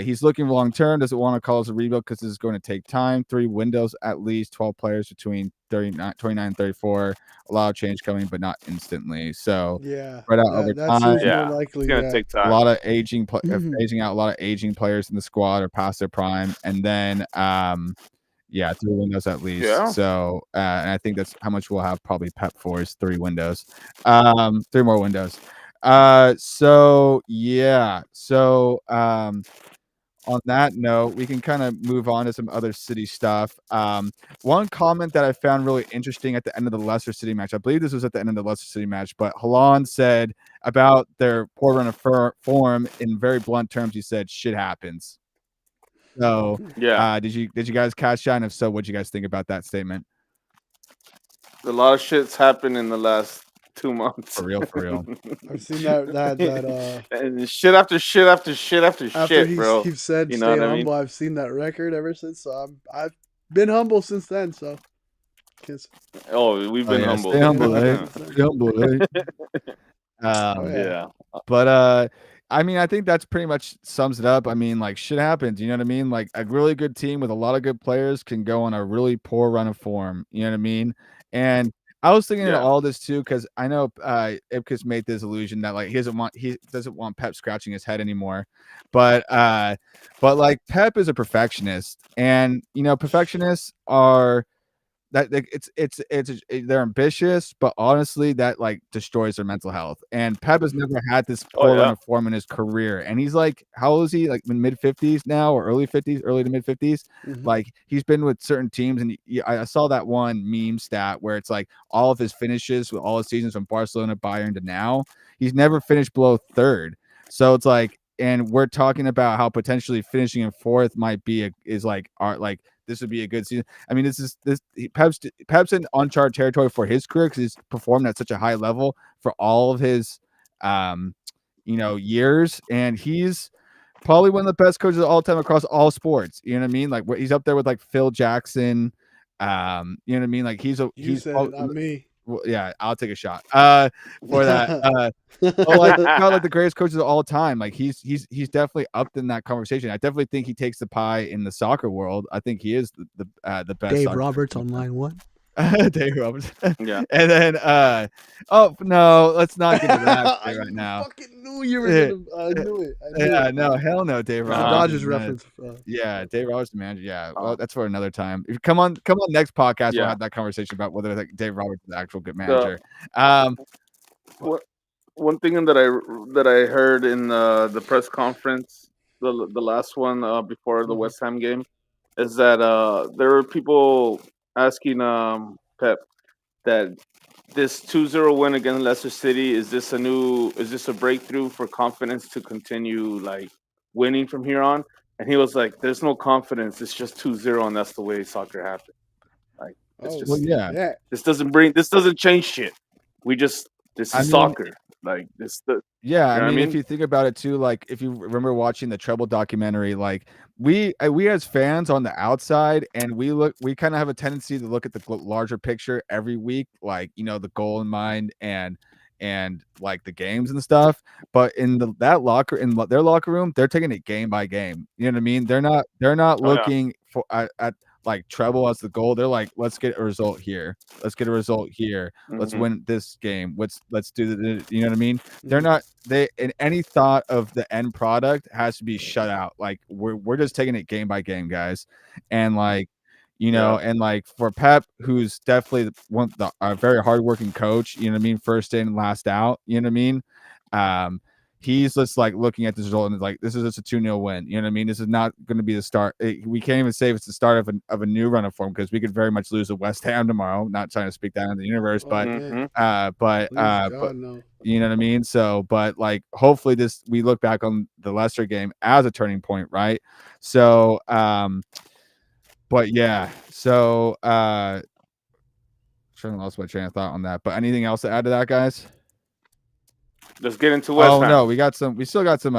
A: he's looking long term. Doesn't want to call us a rebuild because this is going to take time. 3 windows at least, 12 players between 29 and 34. A lot of change coming, but not instantly. So
B: yeah,
A: spread out over
B: that
A: time.
B: seems more likely.
C: It's gonna take time.
A: A lot of phasing out a lot of aging players in the squad or past their prime, and then 3 windows at least.
C: Yeah.
A: So and I think that's how much we'll have probably Pep for is 3 windows. 3 more windows. So yeah. So on that note, we can kind of move on to some other city stuff. One comment that I found really interesting at the end of the Leicester City match, I believe this was at the end of the Leicester City match, but Haaland said about their poor run of form in very blunt terms. He said, "Shit happens." So,
C: Yeah,
A: did you guys catch that? And if so, what did you guys think about that statement?
C: a lot of shit's happened in the last 2 months.
A: For real, for real.
B: I've seen that
C: And shit after shit after shit after
B: after
C: shit, bro.
B: he's said
C: You know
B: stay
C: what I mean?
B: humble. I've seen that record ever since. So I've been humble since then. So kiss.
C: Oh, we've
A: Oh
C: been
A: yeah,
C: humble.
A: stay humble, eh?
B: Since then.
A: Stay humble, eh?
B: Oh yeah.
C: Yeah.
A: But I mean, I think that's pretty much sums it up. I mean, like shit happens, you know what I mean? Like a really good team with a lot of good players can go on a really poor run of form, you know what I mean? And I was thinking of
C: Yeah.
A: all this too because I know Ipkiss made this illusion that like he doesn't want Pep scratching his head anymore, but like Pep is a perfectionist, and you know perfectionists are that like, they're ambitious, but honestly, that like destroys their mental health. And Pep has never had this
C: Oh
A: poor run
C: yeah.
A: of form in his career, and he's like, how old is he? Like in mid-50s now, or early 50s, early to mid-50s.
B: Mhm.
A: Like he's been with certain teams, and I saw that one meme stat where it's like all of his finishes with all his seasons from Barcelona, Bayern to now, he's never finished below third. So it's like, and we're talking about how potentially finishing in fourth might be is like art like this would be a good season. I mean, Pep's in uncharted territory for his career because he's performed at such a high level for all of his, years, and he's probably one of the best coaches of all time across all sports. You know what I mean? Like he's up there with like Phil Jackson. You know what I mean? Like
B: You said it, not me.
A: well, yeah, I'll take a shot for that. But like not like the greatest coaches of all time. Like he's definitely up in that conversation. I definitely think he takes the pie in the soccer world. I think he is the best.
B: Dave
A: soccer
B: Roberts
A: coach
B: on
A: of all
B: line one.
A: time. Dave Roberts.
C: Yeah.
A: And then oh no, let's not get into that shit right now.
B: Fucking knew you were gonna. I knew it. I knew
A: Yeah,
B: it.
A: no, hell no, Dave
B: It's a
A: Roberts.
B: Dodgers
A: is the man.
B: reference.
A: Yeah, Dave Roberts, the manager. Yeah, well,
C: Uh,
A: that's for another time. If you come on next podcast, we'll
C: Yeah.
A: have that conversation about whether like Dave Roberts is the actual good
C: The
A: manager. Um,
C: what one thing that I heard in the press conference, the last one before the
B: Mhm.
C: West Ham game, is that there were people asking Pep that this 2-0 win against Leicester City, is this a breakthrough for confidence to continue like winning from here on? And he was like, "There's no confidence. It's just 2-0, and that's the way soccer happens. Like it's
B: Oh
A: well,
C: just
A: yeah.
B: yeah.
C: this doesn't change shit. This
A: I
C: is
A: mean,
C: soccer. Like this the
A: yeah, I
C: you know what I
A: mean, if
C: mean?
A: you think about it too, like if you remember watching the Treble documentary, like we as fans on the outside, and we kind of have a tendency to look at the larger picture every week, like the goal in mind and like the games and stuff. But in their locker room, they're taking it game by game. You know what I mean? They're not
C: Oh yeah.
A: looking for at like treble as the goal. They're like, let's get a result here. Let's get a result here. Let's
C: Mhm.
A: win this game. Let's do the you know what I mean? They're
B: Mhm.
A: not they in any thought of the end product has to be shut out. Like we're just taking it game by game, guys. And like
C: Yeah.
A: and like for Pep, who's definitely a very hardworking coach, you know what I mean, first in, last out, you know what I mean. He's just like looking at this result and like, this is just a 2-0 win. You know what I mean? This is not going to be the start. We can't even say it's the start of a new run of form because we could very much lose to West Ham tomorrow. Not trying to speak that into the universe,
B: Oh
A: but
B: man.
C: Mhm.
B: Please
A: but
B: God no.
A: you know what I mean? So, but like hopefully we look back on the Leicester game as a turning point, right? So, but yeah, so trying to lost my train of thought on that. But anything else to add to that, guys?
C: Let's get into West
A: Oh
C: Ham.
A: no, we still got some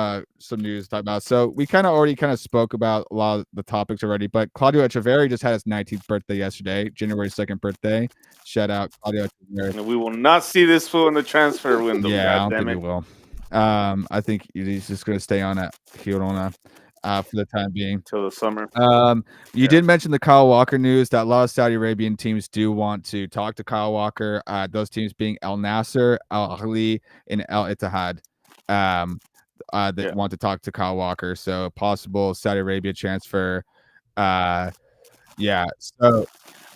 A: news to talk about. So we already spoke about a lot of the topics already, but Claudio Echeverri just had his 19th birthday yesterday, January 2nd birthday. Shout out Claudio Echeverri.
C: And we will not see this fool in the transfer window.
A: Yeah, I
C: God
A: don't
C: damn
A: think he
C: it.
A: will. I think he's just gonna stay on at Girona for the time being.
C: Till the summer.
A: You did mention the Kyle Walker news that a lot of Saudi Arabian teams do want to talk to Kyle Walker. Those teams being Al Nasser, Al Ahly, and Al Ittihad. That want to talk to Kyle Walker. So possible Saudi Arabia transfer. Yeah. So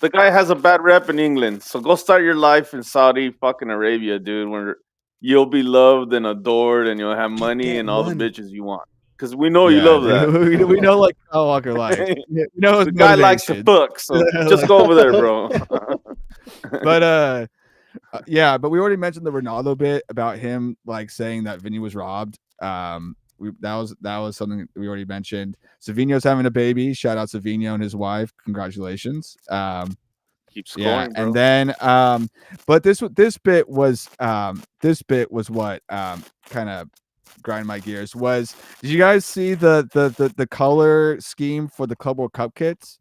C: The guy has a bad rep in England. So go start your life in Saudi fucking Arabia, dude, where you'll be loved and adored and you'll have money
B: that
C: and all the
B: money.
C: bitches you want. because we know you love that.
A: dude, we know like Kyle Walker likes. We know his
C: The guy likes to
A: motivation.
C: fuck, so just go over there, bro.
A: But yeah, but we already mentioned the Ronaldo bit about him like saying that Vinny was robbed. That was something we already mentioned. Savinho's having a baby. Shout out Savinho and his wife. Congratulations.
C: Keep scoring, bro.
A: And then but this bit was what kind of grind my gears. Did you guys see the color scheme for the Club World Cup kits?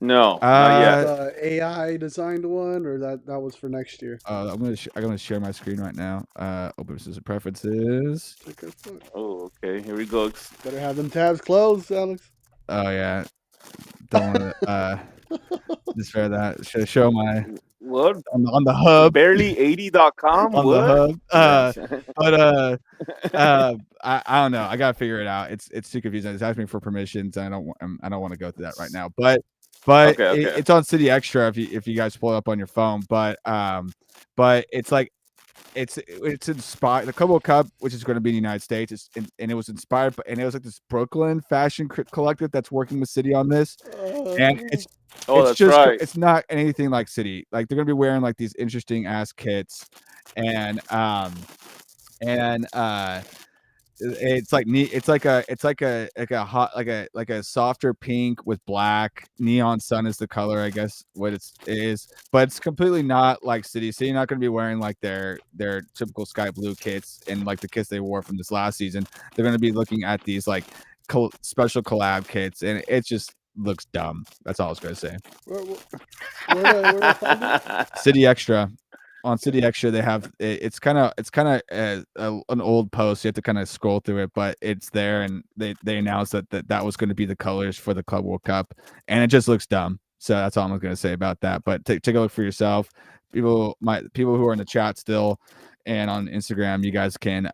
C: No, not yet.
B: The AI designed one, or that was for next year.
A: I'm gonna share my screen right now. Open system preferences.
C: Oh, okay. Here we go.
B: Better have them tabs closed, Alex.
A: Oh yeah, don't want to just share that. Show my
C: what
A: on the hub.
C: Barely80.com.
A: On
C: what?
A: The hub. But I don't know. I gotta figure it out. It's too confusing. It's asking me for permissions. And I don't want to go through that right now. But
C: okay.
A: It's on City Extra if you guys pull it up on your phone. But it's like it's inspired the Club World Cup, which is going to be in the United States. And it was inspired, and it was like this Brooklyn fashion collective that's working with City on this, and it's just
C: right.
A: It's not anything like City. Like they're gonna be wearing like these interesting ass kits, and it's like neat. It's like a hot like a softer pink with black. Neon sun is the color, I guess what it is, but it's completely not like City. City not going to be wearing like their typical sky blue kits and like the kits they wore from this last season. They're going to be looking at these like special collab kits, and it just looks dumb. That's all I was going to say.
B: Where
A: City Extra. On City Extra, they have it's kind of an old post. You have to kind of scroll through it, but it's there, and they announced that was going to be the colors for the Club World Cup, and it just looks dumb. So that's all I'm going to say about that. But take a look for yourself. People who are in the chat still, and on Instagram, you guys can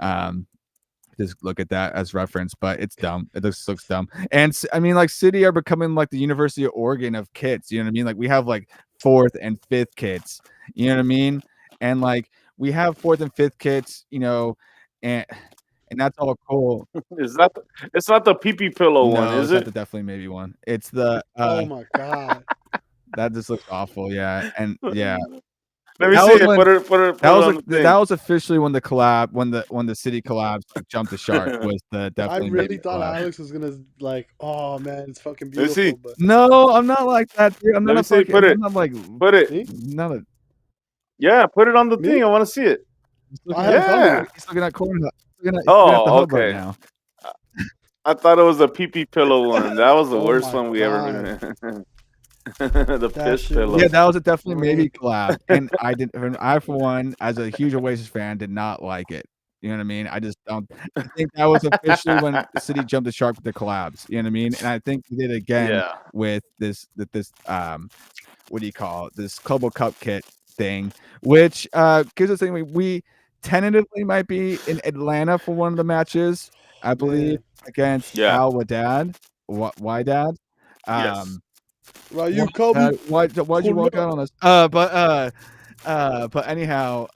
A: just look at that as reference. But it's dumb. It looks dumb. And I mean, like City are becoming like the University of Oregon of kits. You know what I mean? Like we have like 4th and 5th kits. You know what I mean? And like we have 4th and 5th kits, you know, and that's all cool.
C: It's not the pee pillow one, is it?
A: Not the definitely maybe one. It's the
B: oh my god,
A: that just looks awful. Yeah, and yeah.
C: Let me see it. Put it
A: that was officially when the collab when the City collabs jumped the shark was the definitely.
B: I really thought collab. Alex was gonna like, oh man, it's fucking beautiful.
C: Let me see.
B: But...
A: No, I'm not like that, dude. I'm
C: Let
A: not
C: me see. Put it.
A: I'm not like
C: put it.
A: Not a.
C: Yeah, put it on the thing. I want to see it.
A: He's looking at corner.
C: Oh, okay. Right now. I thought it was a pee pillow one. That was the worst one we ever did. The piss pillow.
A: Yeah, that was a definitely maybe collab, and I for one, as a huge Oasis fan, did not like it. You know what I mean? I just don't. I think that was officially when the City jumped the shark with the collabs. You know what I mean? And I think they did it again with this what do you call it? This Club World Cup kit thing, which gives us thing we tentatively might be in Atlanta for one of the matches, I believe, against Al Wadad. Wydad.
C: Yes.
B: Well, you Kobe.
A: Why'd you walk out on us? But anyhow,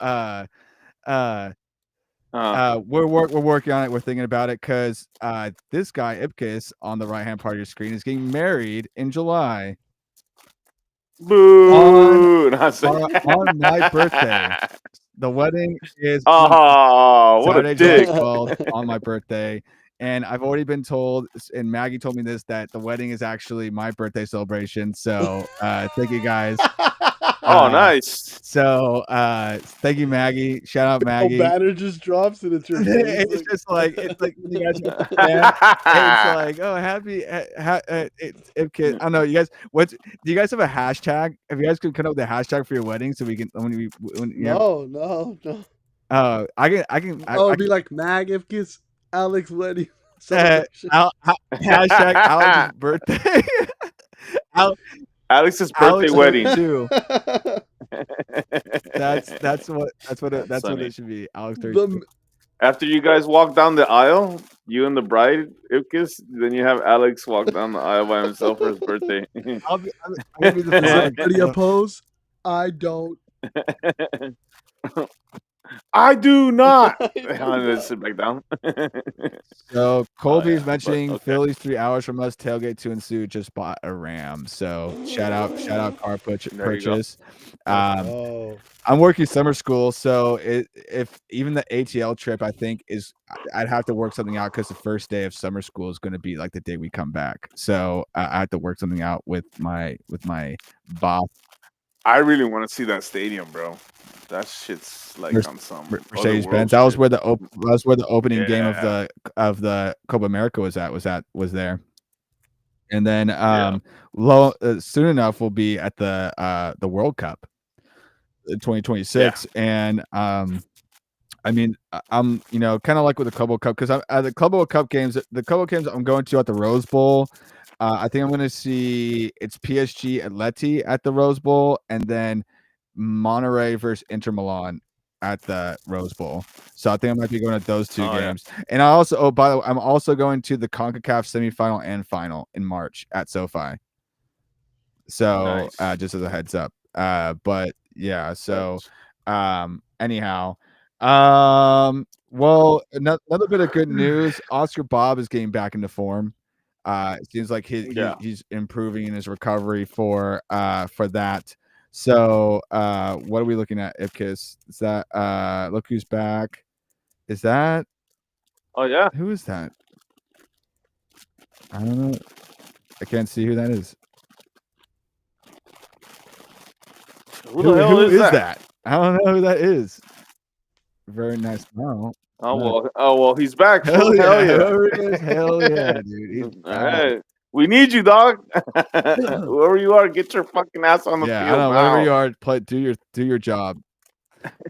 A: we're working on it. We're thinking about it because this guy Ipkiss on the right hand part of your screen is getting married in July.
C: Boo!
A: On my birthday. The wedding is
C: what a dick.
A: 12th on my birthday. And I've already been told, and Maggie told me this, that the wedding is actually my birthday celebration. So thank you guys.
C: Nice.
A: So thank you, Maggie. Shout out Maggie.
B: Banner just drops and it's your face.
A: It's just like when you guys it's like, oh, happy kid. I don't know, you guys. Do you guys have a hashtag? If you guys could come up with a hashtag for your wedding, so we can
B: No.
A: Oh, I can.
B: It'd be like Mag Ipkiss Alex wedding.
A: Hashtag Alex's birthday.
C: Alex's birthday wedding
A: too. That's what it should be. Alex.
C: After you guys walk down the aisle, you and the bride, Ipkiss, then you have Alex walk down the aisle by himself for his birthday.
A: I'll be the
B: ready to pose. I don't.
C: I do not. I'm gonna sit back down.
A: So Colby's
C: yeah,
A: mentioning
C: okay.
A: Philly's 3 hours from us. Tailgate 2 and Sue just bought a Ram. So shout out car
C: There you go.
A: purchase. Um,
B: Oh,
A: I'm working summer school, so if even the ATL trip, I think I'd have to work something out because the first day of summer school is going to be like the day we come back. So I have to work something out with my boss.
C: I really want to see that stadium, bro. That shit's like on some other
A: Mercedes
C: world
A: Benz. That was
C: shit.
A: where the opening game of
C: Yeah,
A: the Copa America was there. And then
C: yeah,
A: soon enough we'll be at the World Cup in
C: yeah.
A: 2026. And I mean, I'm kind of like with the Club World Cup because I'm the Club World Cup games. The Club World games I'm going to at the Rose Bowl. I think I'm going to see it's PSG Atleti at the Rose Bowl, and then Monterrey versus Inter Milan at the Rose Bowl. So I think I might be going to those two
C: Oh yeah,
A: games. And I also, oh, by the way, I'm also going to the CONCACAF semifinal and final in March at SoFi. So
C: nice.
A: just as a heads up. But yeah, so
C: That's
A: anyhow. Well, another bit of good news. Oscar Bob is getting back into form. It seems like
C: yeah.
A: he's improving in his recovery for that. So what are we looking at, Ipkiss? Is that look who's back? Is that
C: Oh yeah.
A: who is that? I don't know. I can't see who that is.
C: Who the hell is that?
A: That? I don't know who that is. Very nice smile.
C: Oh well, he's back.
A: Hell
C: Fool. Hell
A: yeah.
C: yeah.
A: Whoever it is, hell yeah, dude. He's
C: All
A: back.
C: right. We need you, dog. Whoever you are, get your fucking ass on the
A: Yeah, I
C: field
A: don't know,
C: now.
A: whatever you are, do your job.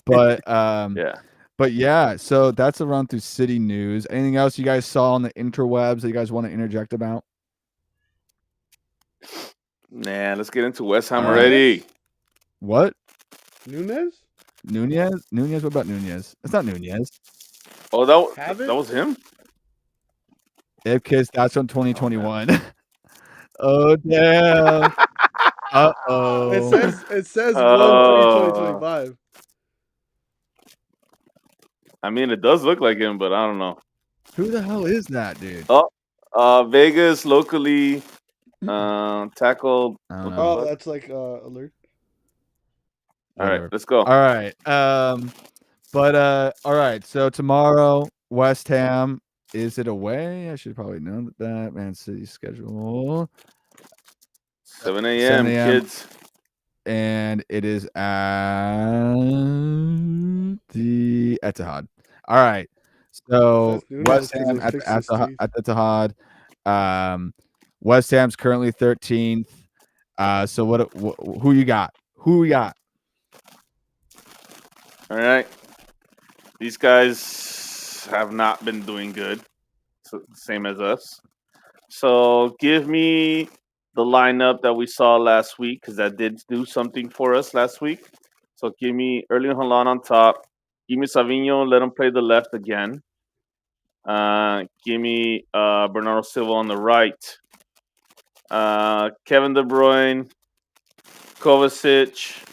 A: But
C: Yeah.
A: but yeah, so that's a run through city news. Anything else you guys saw on the interwebs that you guys want to interject about?
C: Nah, let's get into West Ham
A: All right.
C: already.
A: What?
B: Nunez?
A: Nunez? What about Nunez? It's not Nunez.
C: Oh,
B: Have
C: that
B: it?
C: was him?
A: Ipkiss, that's from 2021. Oh damn. Uh-oh.
B: It says 1/3/2025.
C: I mean, it does look like him, but I don't know.
A: Who the hell is that, dude?
C: Oh, Vegas locally tackled.
A: I don't
C: What
A: know.
C: the
B: Oh,
C: fuck?
B: that's like alert.
C: All right,
A: Whatever.
C: let's go.
A: All right. But all right. So tomorrow, West Ham. Is it away? I should probably know that. Man City schedule.
C: 7 a.m.
A: 7 a.m.
C: kids.
A: And it is at the Etihad. All right. So
B: That's Nunez
A: West
B: 'cause
A: Ham
B: it
A: at
B: fixed his teeth.
A: the Etihad. West Ham's currently 13th. So who you got? Who we got?
C: All right. These guys have not been doing good. So, same as us. So give me the lineup that we saw last week because that did do something for us last week. So give me Erling Haaland on top. Give me Savinho. Let him play the left again. Give me Bernardo Silva on the right. Kevin De Bruyne. Kovacic.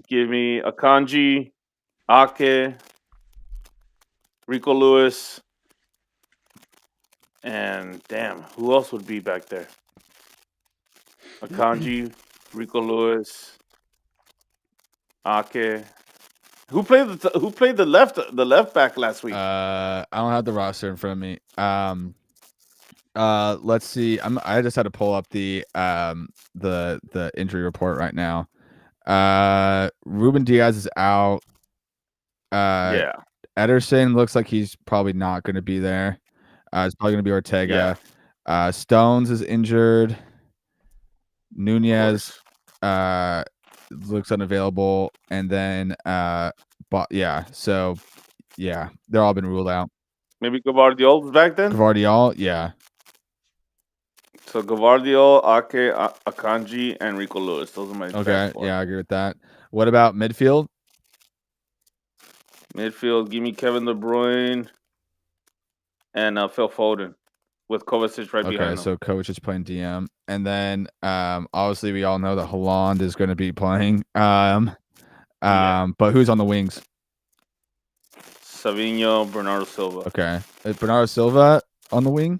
C: Give me Akanji, Ake, Rico Lewis, and damn, who else would be back there? Akanji, Rico Lewis, Ake. Who played the left back last week?
A: I don't have the roster in front of me. Let's see. I just had to pull up the injury report right now. Ruben Diaz is out.
C: Yeah,
A: Ederson looks like he's probably not going to be there. It's probably going to be Ortega.
C: Yeah.
A: Stones is injured.
C: of
A: Nunez
C: course.
A: looks unavailable, and then but yeah, so yeah, they're all been ruled out.
C: Maybe Gvardiol's back then.
A: Gvardiol, yeah.
C: So Gvardiol, Ake, Akanji, and Rico Lewis. Those are my
A: Okay,
C: back four.
A: yeah, I agree with that. What about midfield?
C: Midfield, give me Kevin De Bruyne and Phil Foden with Kovacic right behind him.
A: Okay, so Kovacic is playing DM, and then obviously we all know that Haaland is going to be playing.
C: Yeah.
A: But who's on the wings?
C: Savinho, Bernardo Silva.
A: Okay. Is Bernardo Silva on the wing?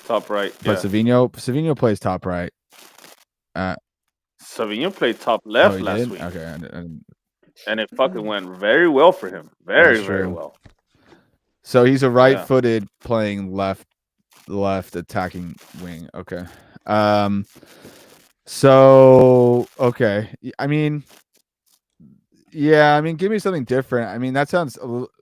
C: Top right.
A: But
C: Yeah.
A: Savinho plays top right.
C: Savinho played top
A: Oh,
C: left
A: he
C: last
A: did?
C: week.
A: Okay.
C: And it fucking went very well for him.
A: That's
C: Very
A: true.
C: well.
A: So he's a right-footed playing left attacking wing. Okay. So okay. I mean, yeah. I mean, give me something different. I mean, that sounds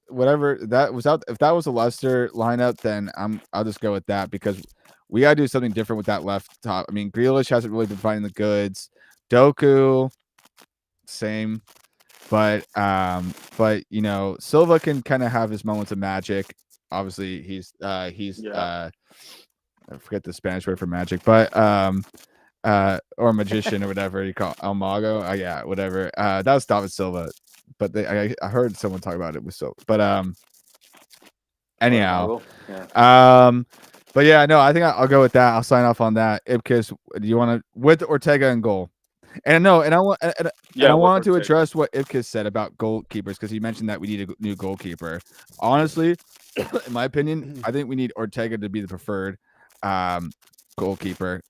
A: whatever that was out. If that was a Leicester lineup, then I'll just go with that because we gotta do something different with that left top. I mean, Grealish hasn't really been finding the goods. Doku, same. But you know, Silva can kind of have his moments of magic. Obviously, he's I forget the Spanish word for magic, but or magician or whatever you call El Mago. Yeah, whatever. That was David Silva, but I heard someone talk about it with Silva. But anyhow, but yeah, no, I think I'll go with that. I'll sign off on that. Ibkis, do you want to with Ortega in goal? And no, and I want and I wanted to address what Ibkis said about goalkeepers because he mentioned that we need a new goalkeeper. Honestly, in my opinion, I think we need Ortega to be the preferred goalkeeper.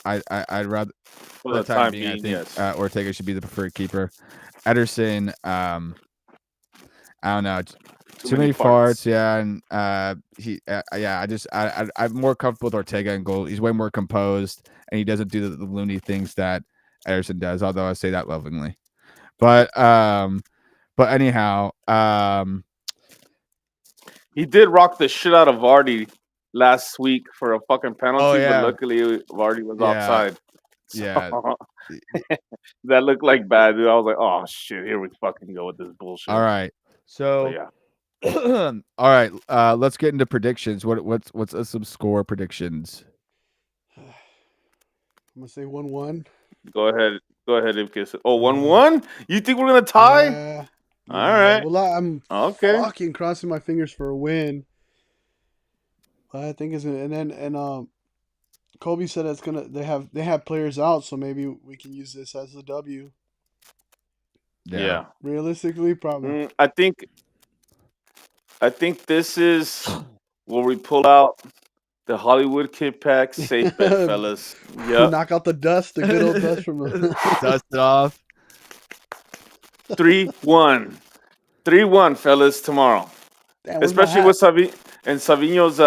A: I'd rather
C: for the time being, I think yes.
A: Ortega should be the preferred keeper. Ederson, I don't know, too many farts. Yeah, and I'm more comfortable with Ortega in goal. He's way more composed, and he doesn't do the loony things that Ederson does. Although I say that lovingly, but anyhow,
C: he did rock the shit out of Vardy last week for a fucking penalty, but luckily Vardy was offside. So,
A: yeah.
C: That looked like bad, dude. I was like, oh shit, here we fucking go with this bullshit.
A: All right. So all right, let's get into predictions. What's some score predictions?
B: I'm gonna say 1-1.
C: Go ahead, Ibkis. Oh, 1-1? You think we're gonna tie?
B: Yeah.
C: All right.
B: Well, I'm fucking crossing my fingers for a win. I think it's gonna, and Kobe said it's gonna. They have players out, so maybe we can use this as a W.
C: Yeah.
B: Realistically, probably.
C: I think this is where we pull out the Hollywood Kippax safe bet, fellas. Yeah.
B: Knock out the dust, the good old dust from the
A: dust it off.
C: 3-1. 3-1, fellas, tomorrow.
B: Damn,
C: especially with Savinho's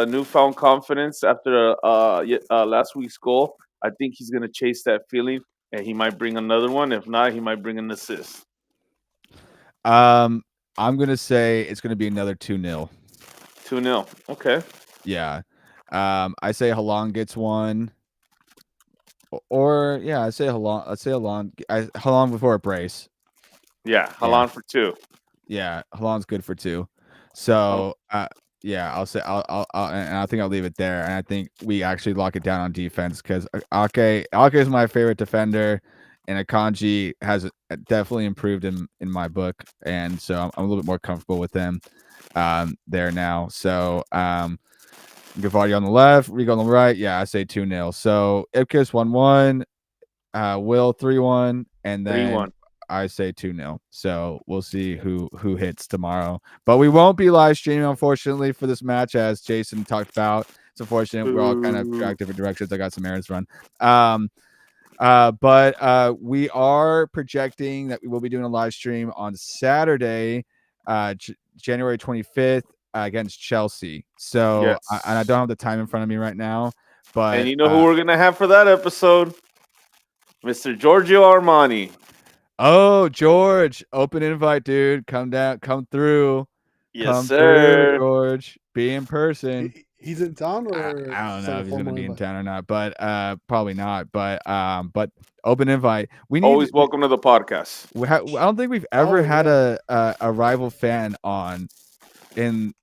C: newfound confidence after last week's goal. I think he's gonna chase that feeling, and he might bring another one. If not, he might bring an assist.
A: I'm gonna say it's gonna be another 2-0.
C: 2-0. Okay.
A: Yeah. I say Haaland gets one. Or I say Haaland. Let's say Haaland before a brace.
C: Yeah, Haaland for 2.
A: Yeah, Haaland's good for 2. So I'll say I'll and I think I'll leave it there. And I think we actually lock it down on defense because Ake is my favorite defender, and Akanji has definitely improved in my book, and so I'm a little bit more comfortable with them there now. So Gavardi on the left, Rigo on the right. Yeah, I say 2-0. So Ipkiss 1-1, Will 3-1, and then
C: 3-1.
A: I say 2-0. So we'll see who hits tomorrow. But we won't be live streaming, unfortunately, for this match, as Jason talked about. It's unfortunate. We're all kind of track different directions. I got some errands run. But we are projecting that we will be doing a live stream on Saturday, January 25th. Against Chelsea. So and I don't have the time in front of me right now, but
C: and you know who we're gonna have for that episode? Mr. Giorgio Armani.
A: Oh, George, open invite, dude. Come down, come through.
C: Yes, sir.
A: Through, George. Be in person.
B: He's in town, or
A: I don't know if he's gonna be in town or not, but probably not. But open invite. We need
C: always welcome to the podcast.
A: I don't think we've ever had a rival fan on. We've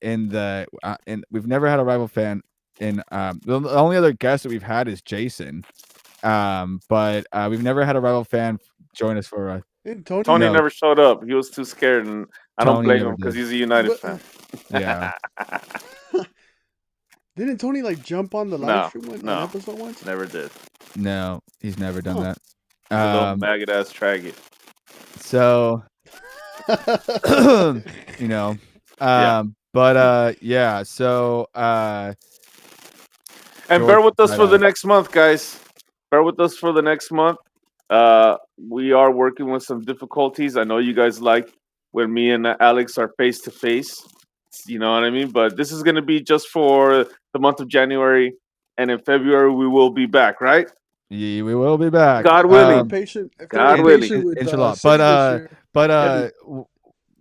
A: never had a rival fan in the only other guest that we've had is Jason, but we've never had a rival fan join us for
C: Tony never showed up. He was too scared, and I don't blame him because he's a United fan.
A: Yeah.
B: Didn't Tony jump on the live stream episode once?
C: Never did.
A: No, he's never done that.
C: He's a little
A: Um,
C: maggot ass traggy.
A: so you know,
C: Yeah.
A: but yeah. So
C: And bear
A: George,
C: with us for the next month, guys. Bear with us for the next month. We are working with some difficulties. I know you guys like when me and Alex are face to face. You know what I mean? But this is going to be just for the month of January. And in February, we will be back, right?
A: we will be back.
C: God
B: If they're
C: willing.
B: patient, if they're
C: God
B: being
C: willing.
B: patient with
A: Inshallah.
B: Sig this year,
A: But
B: I'll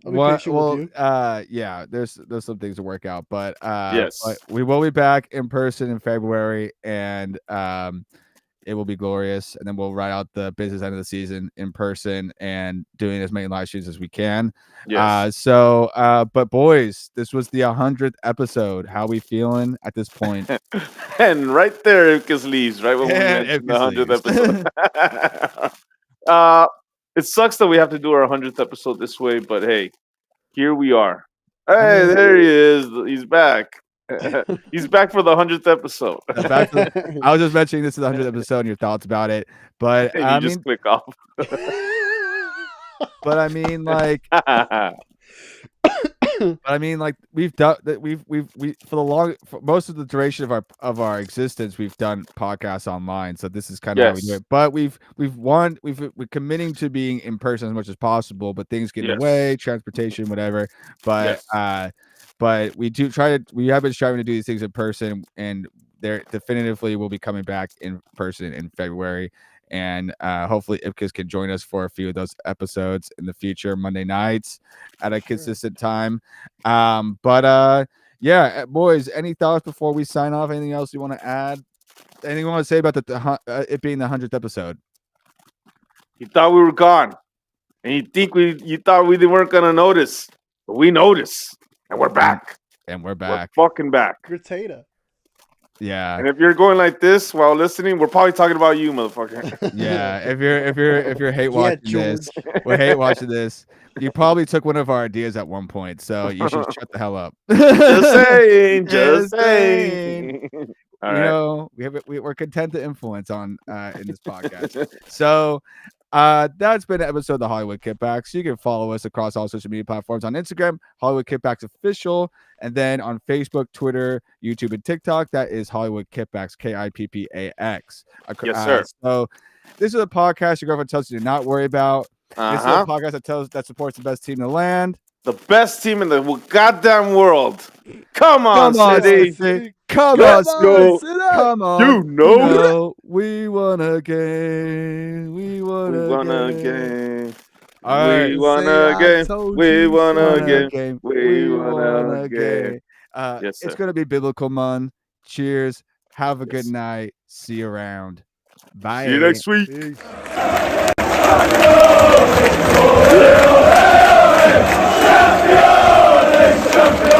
B: be
A: what?
B: patient with
A: Well,
B: you.
A: yeah. There's some things to work out, but
C: Yes.
A: we will be back in person in February, and it will be glorious. And then we'll ride out the business end of the season in person and doing as many live streams as we can.
C: Yes.
A: But boys, this was the 100th episode. How we feeling at this point?
C: And right there, Ipkiss leaves, right when we
A: And
C: mentioned the
A: Ipkiss
C: 100th
A: leaves.
C: episode. uh, it sucks that we have to do our 100th episode this way, but hey, here we are. Hey,
A: mean-
C: there he is. He's back. He's back for the 100th episode.
A: Back to I was just mentioning this is the 100th episode and your thoughts about it, but
C: And
A: I
C: you just
A: mean,
C: click off.
A: like we've done that. We for most of the duration of our existence, we've done podcasts online. So this is kind of how we do
C: Yes.
A: it. But we're committing to being in person as much as possible. But things get in the
C: Yes.
A: way, transportation, whatever. But
C: Yes.
A: but we have been striving to do these things in person, and they're definitively will be coming back in person in February. And hopefully Ipkiss can join us for a few of those episodes in the future, Monday nights at a consistent time. Yeah, boys, any thoughts before we sign off? Anything else you want to add? Anything you want to say about it being the 100th episode?
C: You thought we were gone, and you thought we weren't gonna notice, but we noticed, and we're back.
A: And we're back.
C: We're fucking back.
B: Gratata.
A: Yeah.
C: And if you're going like this while listening, we're probably talking about you, motherfucker.
A: Yeah. If you're hate watching this,
B: George.
A: we're hate watching this. You probably took one of our ideas at one point, so you should shut the hell up.
C: Just saying, just
A: Just
C: saying. All
A: you
C: right.
A: know, we're content to influence on in this podcast. So that's been an episode of the Hollywood Kippax. You can follow us across all social media platforms on Instagram, Hollywood Kippax Official, and then on Facebook, Twitter, YouTube, and TikTok. That is Hollywood Kippax, Kippax.
C: Yes, sir.
A: So this is a podcast your girlfriend tells you to not worry about. This is a
C: Uh-huh.
A: podcast that supports the best team in the land.
C: The best team in the goddamn world. Come on, City.
A: Come
C: Let's
A: on,
C: go.
A: Come on.
C: You know.
A: We won a game. We won
C: We
A: a
C: won a
A: game.
C: game.
A: All right.
C: We won
B: Say
C: a
B: I
C: game.
B: told
C: We
B: you
C: won
B: so.
C: a game. We won a game. Yes,
A: It's
C: sir.
A: going to be biblical, man. Cheers. Have a good
C: Yes.
A: night. See you around. Bye.
C: See you next week.
B: Peace.
D: Champion!